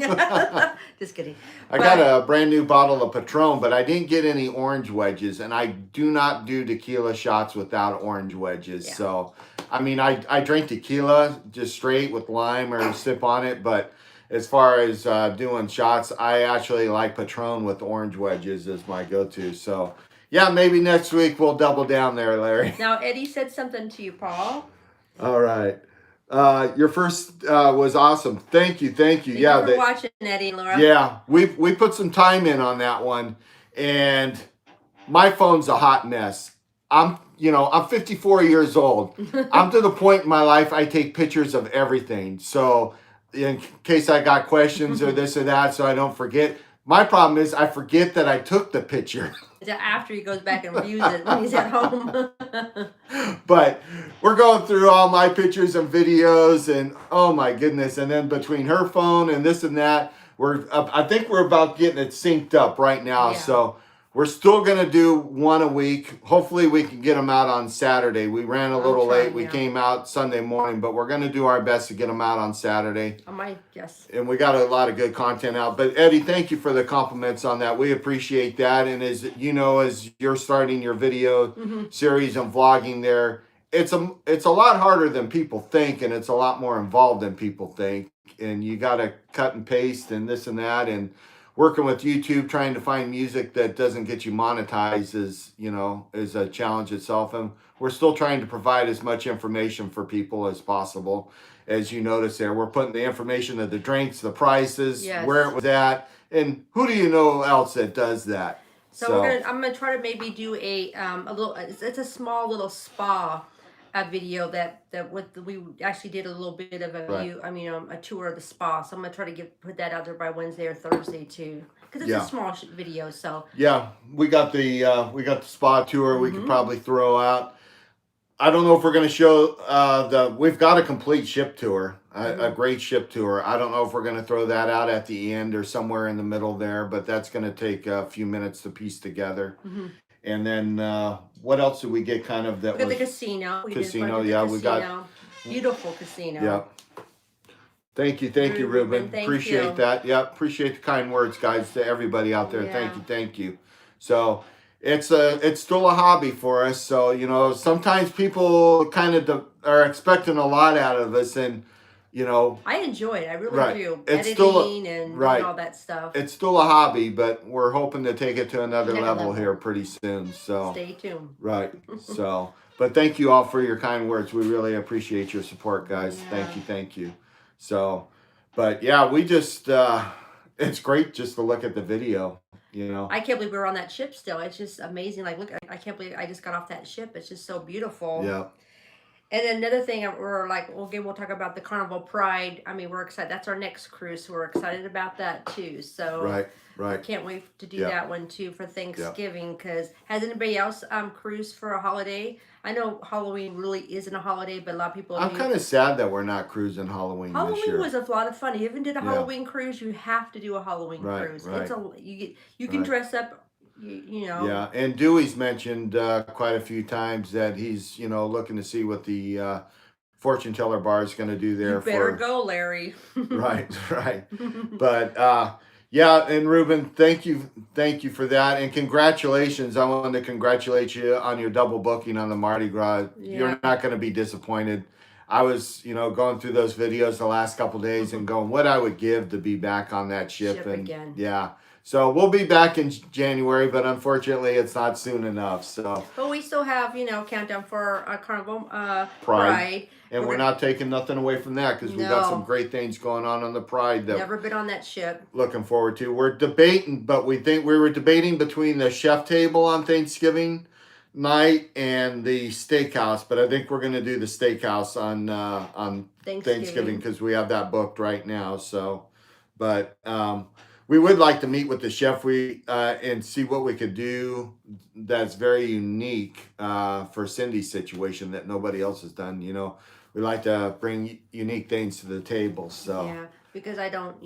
Just kidding. I got a brand new bottle of Patron, but I didn't get any orange wedges, and I do not do tequila shots without orange wedges. Yeah. So, I mean, I drink tequila just straight with lime or sip on it, but as far as doing shots, I actually like Patron with orange wedges as my go-to. So, yeah, maybe next week we'll double down there, Larry. Now, Eddie said something to you, Paul. All right. Your first was awesome. Thank you. Thank you for watching, Eddie and Laura. Yeah, we put some time in on that one, and my phone's a hot mess. I'm 54 years old. I'm to the point in my life I take pictures of everything. So in case I got questions or this or that, so I don't forget. My problem is I forget that I took the picture. After he goes back and reviews it when he's at home. But we're going through all my pictures and videos, and oh my goodness. And then between her phone and this and that, I think we're about getting it synced up right now. Yeah. So we're still going to do one a week. Hopefully we can get them out on Saturday. We ran a little late. We came out Sunday morning, but we're going to do our best to get them out on Saturday. Yes. And we got a lot of good content out. But Eddie, thank you for the compliments on that. We appreciate that. And as you know, as you're starting your video series and vlogging there, it's a lot harder than people think, and it's a lot more involved than people think. And you got to cut and paste and this and that, and working with YouTube, trying to find music that doesn't get you monetized is a challenge itself. And we're still trying to provide as much information for people as possible. As you notice there, we're putting the information of the drinks, the prices, where it was at, and who do you know else that does that? So I'm gonna try to maybe do a little. It's a small little spa video that we actually did a little bit of a view. I mean, a tour of the spa. So I'm gonna try to put that out there by Wednesday or Thursday too, because it's a small video. So yeah, we got the spa tour. We could probably throw out. I don't know if we're going to show we've got a complete ship tour, a great ship tour. I don't know if we're going to throw that out at the end or somewhere in the middle there, but that's going to take a few minutes to piece together. And then what else did we get kind of that we got the casino. We got beautiful casino. Yeah. Thank you, Ruben. Appreciate that. Yeah, appreciate the kind words, guys, to everybody out there. Yeah. Thank you. So it's still a hobby for us. So sometimes people kind of are expecting a lot out of us, and I enjoy it. I really do. It's editing and all that stuff. It's still a hobby, but we're hoping to take it to another level here pretty soon. So stay tuned. Right. So, but thank you all for your kind words. We really appreciate your support, guys. Yeah. Thank you. So, but yeah, we just it's great just to look at the video. I can't believe we're on that ship still. It's just amazing. Like, look, I can't believe I just got off that ship. It's just so beautiful. Yeah. And then another thing, we're like, we'll talk about the Carnival Pride. I mean, we're excited. That's our next cruise, so we're excited about that too. So right. I can't wait to do that one too for Thanksgiving. Because has anybody else cruised for a holiday? I know Halloween really isn't a holiday, but a lot of people. I'm kind of sad that we're not cruising Halloween this year. Halloween was a lot of fun. You even did a Halloween cruise. You have to do a Halloween cruise. Right. You can dress up. Yeah, and Dewey's mentioned quite a few times that he's looking to see what the fortune teller bar is going to do there. You better go, Larry. Right. But yeah, and Ruben, thank you for that, and congratulations. I want to congratulate you on your double booking on the Mardi Gras. Yeah. You're not going to be disappointed. I was, going through those videos the last couple days and going, what I would give to be back on that ship and again. Yeah. So we'll be back in January, but unfortunately it's not soon enough. So, but we still have, countdown for Carnival Pride. And we're not taking nothing away from that because we got some great things going on the Pride that never been on that ship. Looking forward to. We're debating, but we were debating between the chef table on Thanksgiving night and the steakhouse, but I think we're going to do the steakhouse on Thanksgiving because we have that booked right now. So, but we would like to meet with the chef and see what we could do that's very unique for Cindy's situation that nobody else has done. We like to bring unique things to the table. So Yeah, because I don't,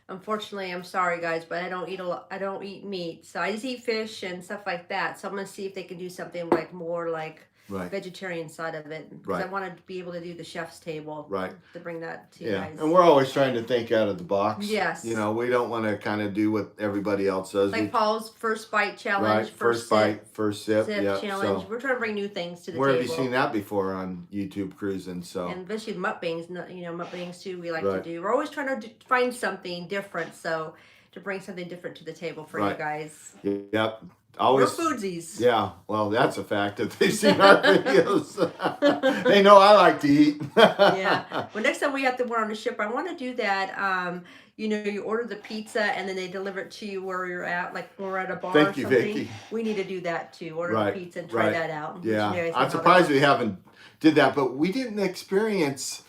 unfortunately, I'm sorry guys, but I don't eat meat. So I just eat fish and stuff like that. So I'm gonna see if they can do something like more like right, vegetarian side of it, because I right, want to be able to do the chef's table right. to bring that to you Yeah, guys. and we're always trying to think out of the box. Yes. We don't want to kind of do what everybody else does. Like Paul's first bite challenge, Right, first bite, first sip. sip Yeah. challenge. So We're trying to bring new things to the where table. have you seen that before on YouTube cruising? So And especially mukbangs, mukbangs too. We like Right. to do. We're always trying to find something different, so to bring something different to the table for you Right. guys. Yep. Always. We're foodsies. Yeah. Well, that's a fact that they've seen our videos. They know I like to eat. Yeah. Well, next time we have to we're on a ship, I want to do that. You order the pizza and then they deliver it to you where you're at, like when we're at a bar or Thank you, something. Vicky. We need to do that too. Order Right, the pizza and try right. that out. Yeah. Let you guys know I'm how surprised that we haven't did that, but we didn't experience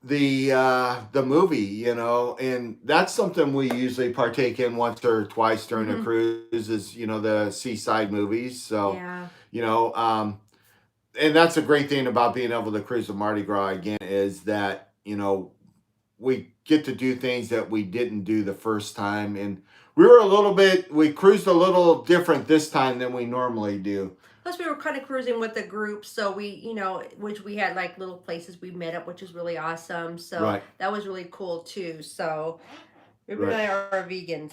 the movie, and that's something we usually partake in once or twice during a cruise is the seaside movies. So Yeah. And that's a great thing about being able to cruise the Mardi Gras again is that we get to do things that we didn't do the first time, and we cruised a little different this time than we normally do. Plus, we were kind of cruising with the group, so which we had like little places we met up, which was really awesome. So Right. that was really cool too. So Ruben Right. and I are vegans,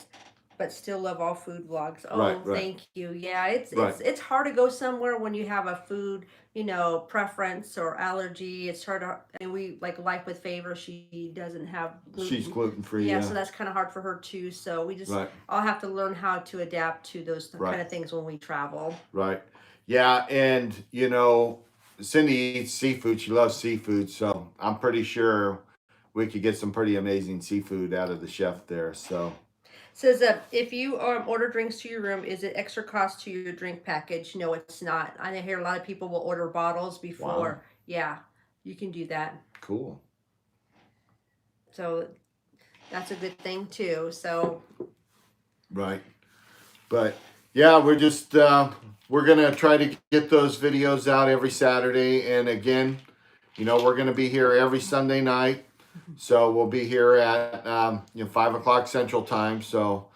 but still love all food vlogs. Oh, Right. thank you. Yeah, it's Right. it's hard to go somewhere when you have a food, preference or allergy. It's hard to, and we like Life with Favor. She doesn't have gluten. She's gluten free. Yeah, Yeah. so that's kind of hard for her too. So we just Right. I'll have to learn how to adapt to those Right. kind of things when we travel. Right. Yeah, and Cindy eats seafood. She loves seafood, so I'm pretty sure we could get some pretty amazing seafood out of the chef there. So Says if you order drinks to your room, is it extra cost to your drink package? No, it's not. I hear a lot of people will order bottles before. Wow. Yeah, you can do that. Cool. So that's a good thing too. So Right. But yeah, we're just we're gonna try to get those videos out every Saturday, and again, we're gonna be here every Sunday night. So we'll be here at 5 o'clock Central Time. So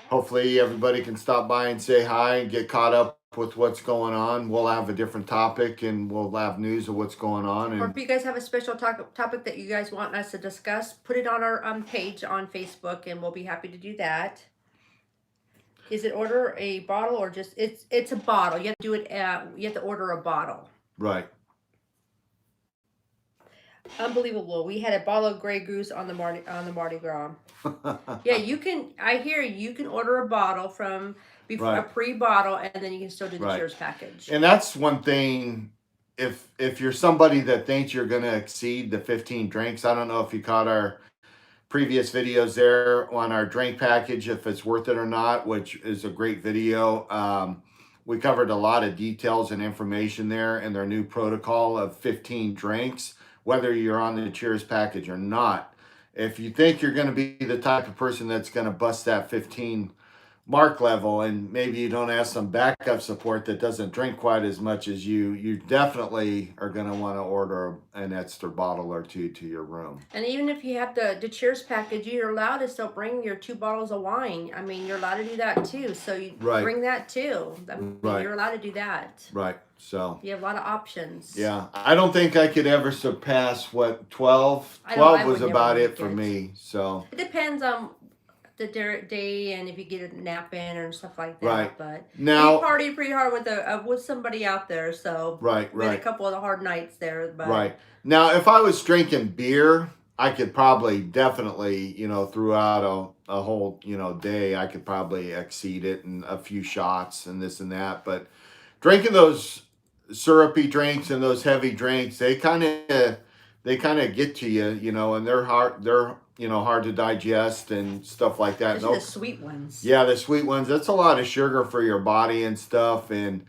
hopefully everybody can stop by and say hi and get caught up with what's going on. We'll have a different topic and we'll have news of what's going on. or And if you guys have a special topic that you guys want us to discuss, put it on our page on Facebook, and we'll be happy to do that. Is it order a bottle or just it's a bottle? You have to do it. You have to order a bottle. right. Unbelievable. We had a bottle of Grey Goose on the Mardi Gras. Yeah, you can. I hear you can order a bottle from before Right. a pre-bottle, and then you can still do the Right. cheers package. And that's one thing. If you're somebody that thinks you're gonna exceed the 15 drinks, I don't know if you caught our previous videos there on our drink package, if it's worth it or not, which is a great video. We covered a lot of details and information there and their new protocol of 15 drinks, whether you're on the cheers package or not. If you think you're going to be the type of person that's going to bust that 15 mark level, and maybe you don't have some backup support that doesn't drink quite as much as you definitely are going to want to order an extra bottle or two to your room. And even if you have the cheers package, you're allowed to still bring your 2 bottles of wine. I mean, you're allowed to do that too. So you Right. bring that too. I mean, Right. You're allowed to do that. Right. So You have a lot of options. yeah, I don't think I could ever surpass what 12. I know, I 12 was would never about make it for it. me. So It depends on the day and if you get a nap in or stuff like that. Right. But now, we partied pretty hard with somebody out there, so right, we had a right, couple of the hard nights there. But right. Now, if I was drinking beer, I could probably definitely, throughout a whole, day, I could probably exceed it in a few shots and this and that. But drinking those syrupy drinks and those heavy drinks, they kind of get to you, and they're hard to digest and stuff like that. especially the sweet ones. Yeah, the sweet ones. That's a lot of sugar for your body and stuff. And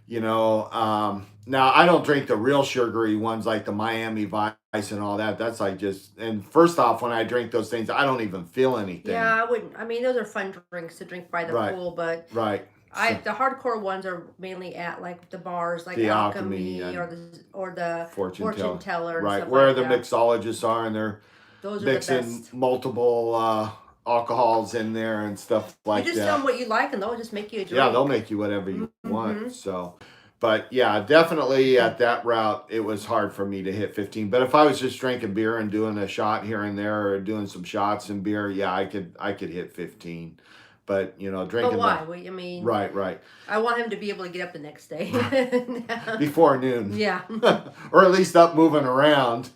Now I don't drink the real sugary ones like the Miami Vice and all that. That's like just, and first off, when I drink those things, I don't even feel Yeah, anything. I wouldn't. I mean, those are fun drinks to drink by the Right, pool, but right. So the hardcore ones are mainly at like the bars, like the alchemy Alchemy and or the fortune Fortune teller, Teller and right? stuff Where like the that. mixologists are, and they're Those are the mixing best. multiple alcohols in there and stuff You like just tell that. them what you like, and they'll just make you a Yeah, they'll drink. make you whatever you want. Mm-hmm. So, but yeah, definitely at that route, it was hard for me to hit 15. But if I was just drinking beer and doing a shot here and there or doing some shots in beer, yeah, I could hit 15. But But drinking the why? I mean, right, right, I want him to be able to get up the next day. before noon, Yeah. or at least up moving around.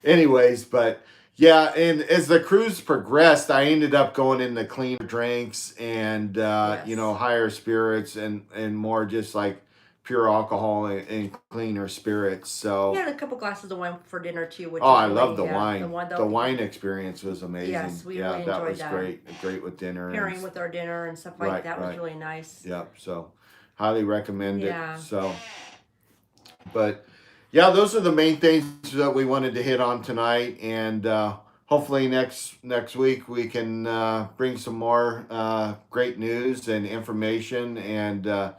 Anyways, but yeah, and as the cruise progressed, I ended up going into cleaner drinks and Yes. higher spirits and more just like pure alcohol and cleaner spirits. We So, had a couple glasses of wine for dinner too, which oh, was I love really, the yeah, the wine. one The though. wine experience was amazing. Yes, we Yeah, really that enjoyed was that. great. Great with dinner and Pairing with our dinner and stuff like right, that was right. really nice. Yep. So, highly recommend it. Yeah. So, but yeah, those are the main things that we wanted to hit on tonight, and hopefully next week we can bring some more great news and information, and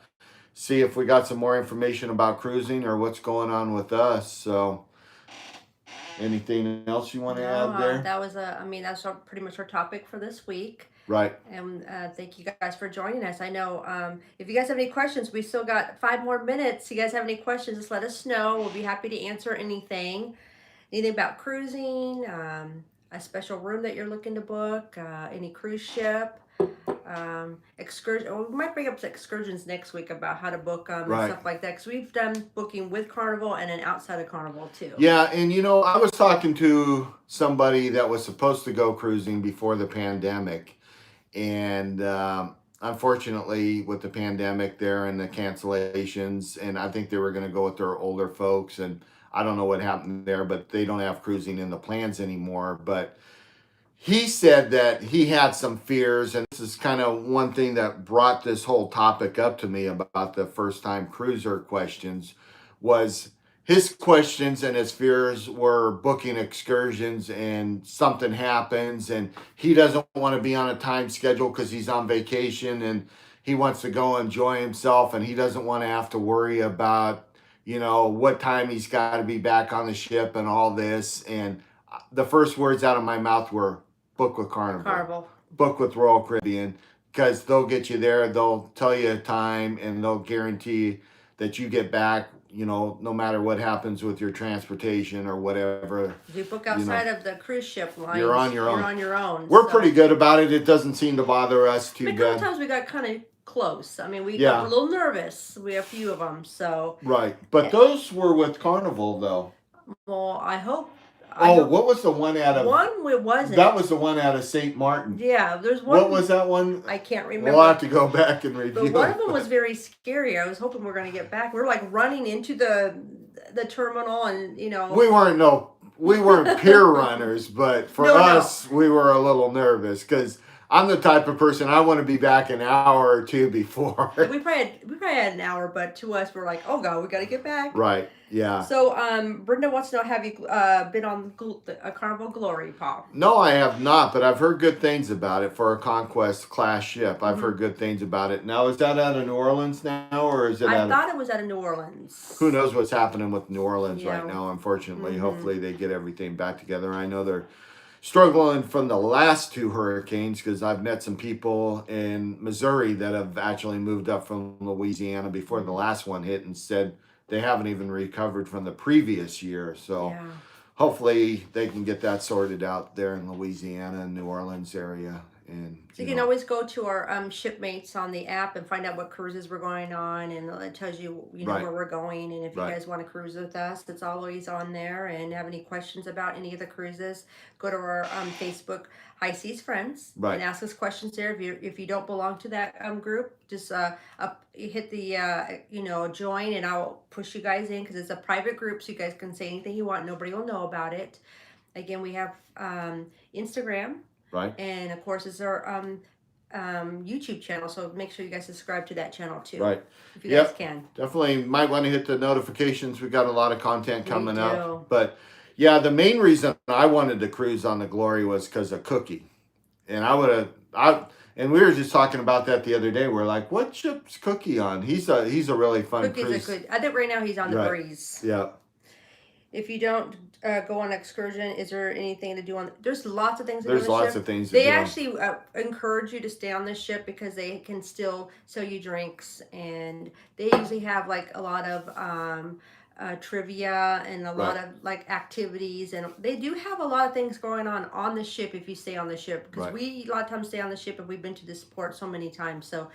see if we got some more information about cruising or what's going on with us. So, anything else you want to No, add there? that was I mean, that's pretty much our topic for this week. Right. And thank you guys for joining us. I know if you guys have any questions, we still got 5 more minutes. You guys have any questions, just let us know. We'll be happy to answer anything about cruising, a special room that you're looking to book, any cruise ship, excursion. Well, we might bring up the excursions next week about how to book them and Right. stuff like that. Because we've done booking with Carnival and then outside of Carnival too. Yeah, and I was talking to somebody that was supposed to go cruising before the pandemic, and unfortunately, with the pandemic there and the cancellations, and I think they were going to go with their older folks, and I don't know what happened there, but they don't have cruising in the plans anymore. But he said that he had some fears, and this is kind of one thing that brought this whole topic up to me about the first time cruiser questions was his questions and his fears were booking excursions and something happens and he doesn't want to be on a time schedule because he's on vacation and he wants to go enjoy himself and he doesn't want to have to worry about what time he's got to be back on the ship and all this. And the first words out of my mouth were book with Carnival, Carnival. book with Royal Caribbean, because they'll get you there. They'll tell you a time, and they'll guarantee that you get back. No matter what happens with your transportation or whatever. If you book outside of the cruise ship lines, you're on your own. You're on your own. We're pretty good about it. It doesn't seem to bother us too I mean, a couple bad. times we got kind of close. I mean, we Yeah. got a little nervous. We have a few of them, so. Right, but those were with Carnival though. Well, I hope. What was the one out of? One it wasn't. That was the one out of St. Martin. Yeah, there's one. What was that one? I can't remember. We'll have to go back and review. But one of them was very scary. I was hoping we are going to get back. We were like running into the terminal, and we weren't peer runners, but for us, we were a little nervous because I'm the type of person I want to be back an hour or two before. We probably had an hour, but to us, we're like, oh god, we got to get back. Right. Yeah. So, Brenda wants to know: have you been on a Carnival Glory, Paul? No, I have not, but I've heard good things about it for a Conquest class ship. I've heard good things about it. Now, is that out of New Orleans now, or is it? I thought it was out of New Orleans. Who knows what's happening with New Orleans right now? Unfortunately, hopefully they get everything back together. I know they're struggling from the last two hurricanes because I've met some people in Missouri that have actually moved up from Louisiana before the last one hit and said they haven't even recovered from the previous year. So hopefully they can get that sorted out there in Louisiana and New Orleans area. And so you can always go to our shipmates on the app and find out what cruises we're going on, and it tells you where we're going, and if you guys want to cruise with us, it's always on there. And have any questions about any of the cruises, go to our Facebook High Seas Friends and ask us questions there. If you don't belong to that group, just hit the join, and I'll push you guys in because it's a private group, so you guys can say anything you want. Nobody will know about it. Again, we have Instagram. Right. And of course, it's our YouTube channel. So make sure you guys subscribe to that channel too. Right. If you guys Yep. can. Definitely might want to hit the notifications. We got a lot of content We coming do. up. But yeah, the main reason I wanted to cruise on the Glory was because of Cookie. And and we were just talking about that the other day. We're like, what ship's Cookie on? He's a really fun Cookie's cruise. a good. I think right now he's on the Right. Breeze. Yeah. If you don't go on excursion, is there anything to do on? There's lots of things to do on There's the lots ship. of things to They do. actually encourage you to stay on the ship because they can still sell you drinks, and they usually have like a lot of trivia and a lot Right. of like activities, and they do have a lot of things going on the ship if you stay on the ship, because Right. we a lot of times stay on the ship and we've been to this port so many times. So,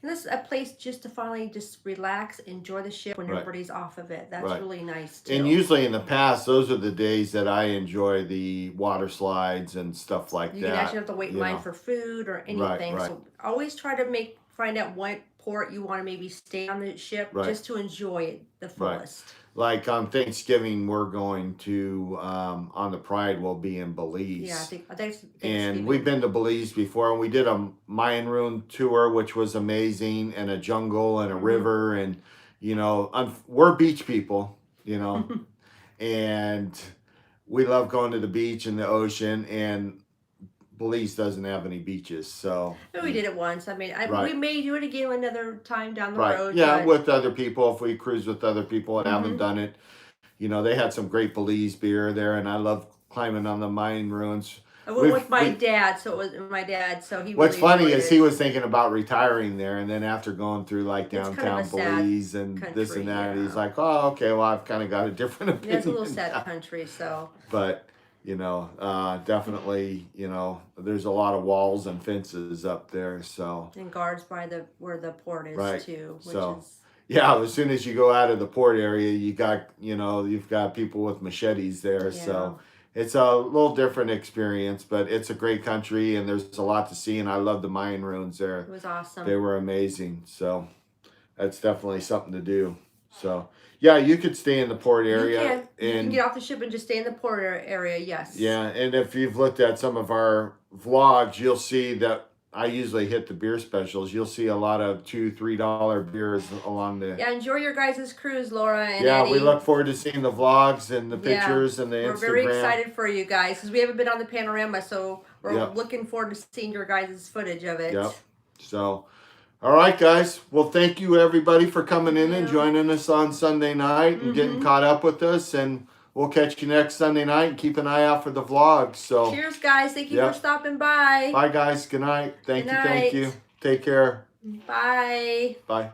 and this is a place just to finally just relax, enjoy the ship when Right. everybody's off of it. That's Right. really nice too. And usually in the past, those are the days that I enjoy the water slides and stuff like You that. can actually have to wait in you line know. for food or anything. right. So always try to find out what port you want to maybe stay on the ship, Right. just to enjoy it the fullest. Like on Thanksgiving, we're going to on the Pride. We'll be in Belize. Yeah, I think Thanksgiving. And we've been to Belize before, and we did a Mayan ruin tour, which was amazing, and a jungle and a river, and we're beach people, and we love going to the beach and the ocean, and Belize doesn't have any beaches, so. But we did it once. I mean, Right. we may do it again another time down the Right. road. Yeah, but with other people, if we cruise with other people and haven't done it. They had some great Belize beer there, and I love climbing on the Mayan ruins. I went with my dad, so it was my dad. So he. What's really funny enjoyed is it. he was thinking about retiring there, and then after going through like It's kind of downtown a sad Belize and this country, and that, yeah. he's like, "Oh, okay, well, I've kind of got a different opinion." Yeah, it's a little sad country, so. But definitely, there's a lot of walls and fences up there, so. And guards by where the port is Right. too, which So, is. Yeah, as soon as you go out of the port area, you've got people with machetes there, so it's a little different experience, but it's a great country and there's a lot to see, and I love the Mayan ruins there. It was awesome. They were amazing, so that's definitely something to do. So yeah, you could stay in the port area. You can get off the ship and just stay in the port area. Yes. Yeah, and if you've looked at some of our vlogs, you'll see that I usually hit the beer specials. You'll see a lot of $2-3 beers along the. Yeah, enjoy your guys' cruise, Laura and Yeah, Eddie. we look forward to seeing the vlogs and the pictures and the Instagram. We're very excited for you guys because we haven't been on the panorama, so we're looking forward to seeing your guys' footage of it. Yep. So, all right, guys. Well, thank you everybody for coming in and joining us on Sunday night and getting caught up with us, and we'll catch you next Sunday night, and keep an eye out for the vlogs. So, cheers, guys. Thank you for stopping by. Bye, guys. Good night. Thank you. Take care. Bye. Bye.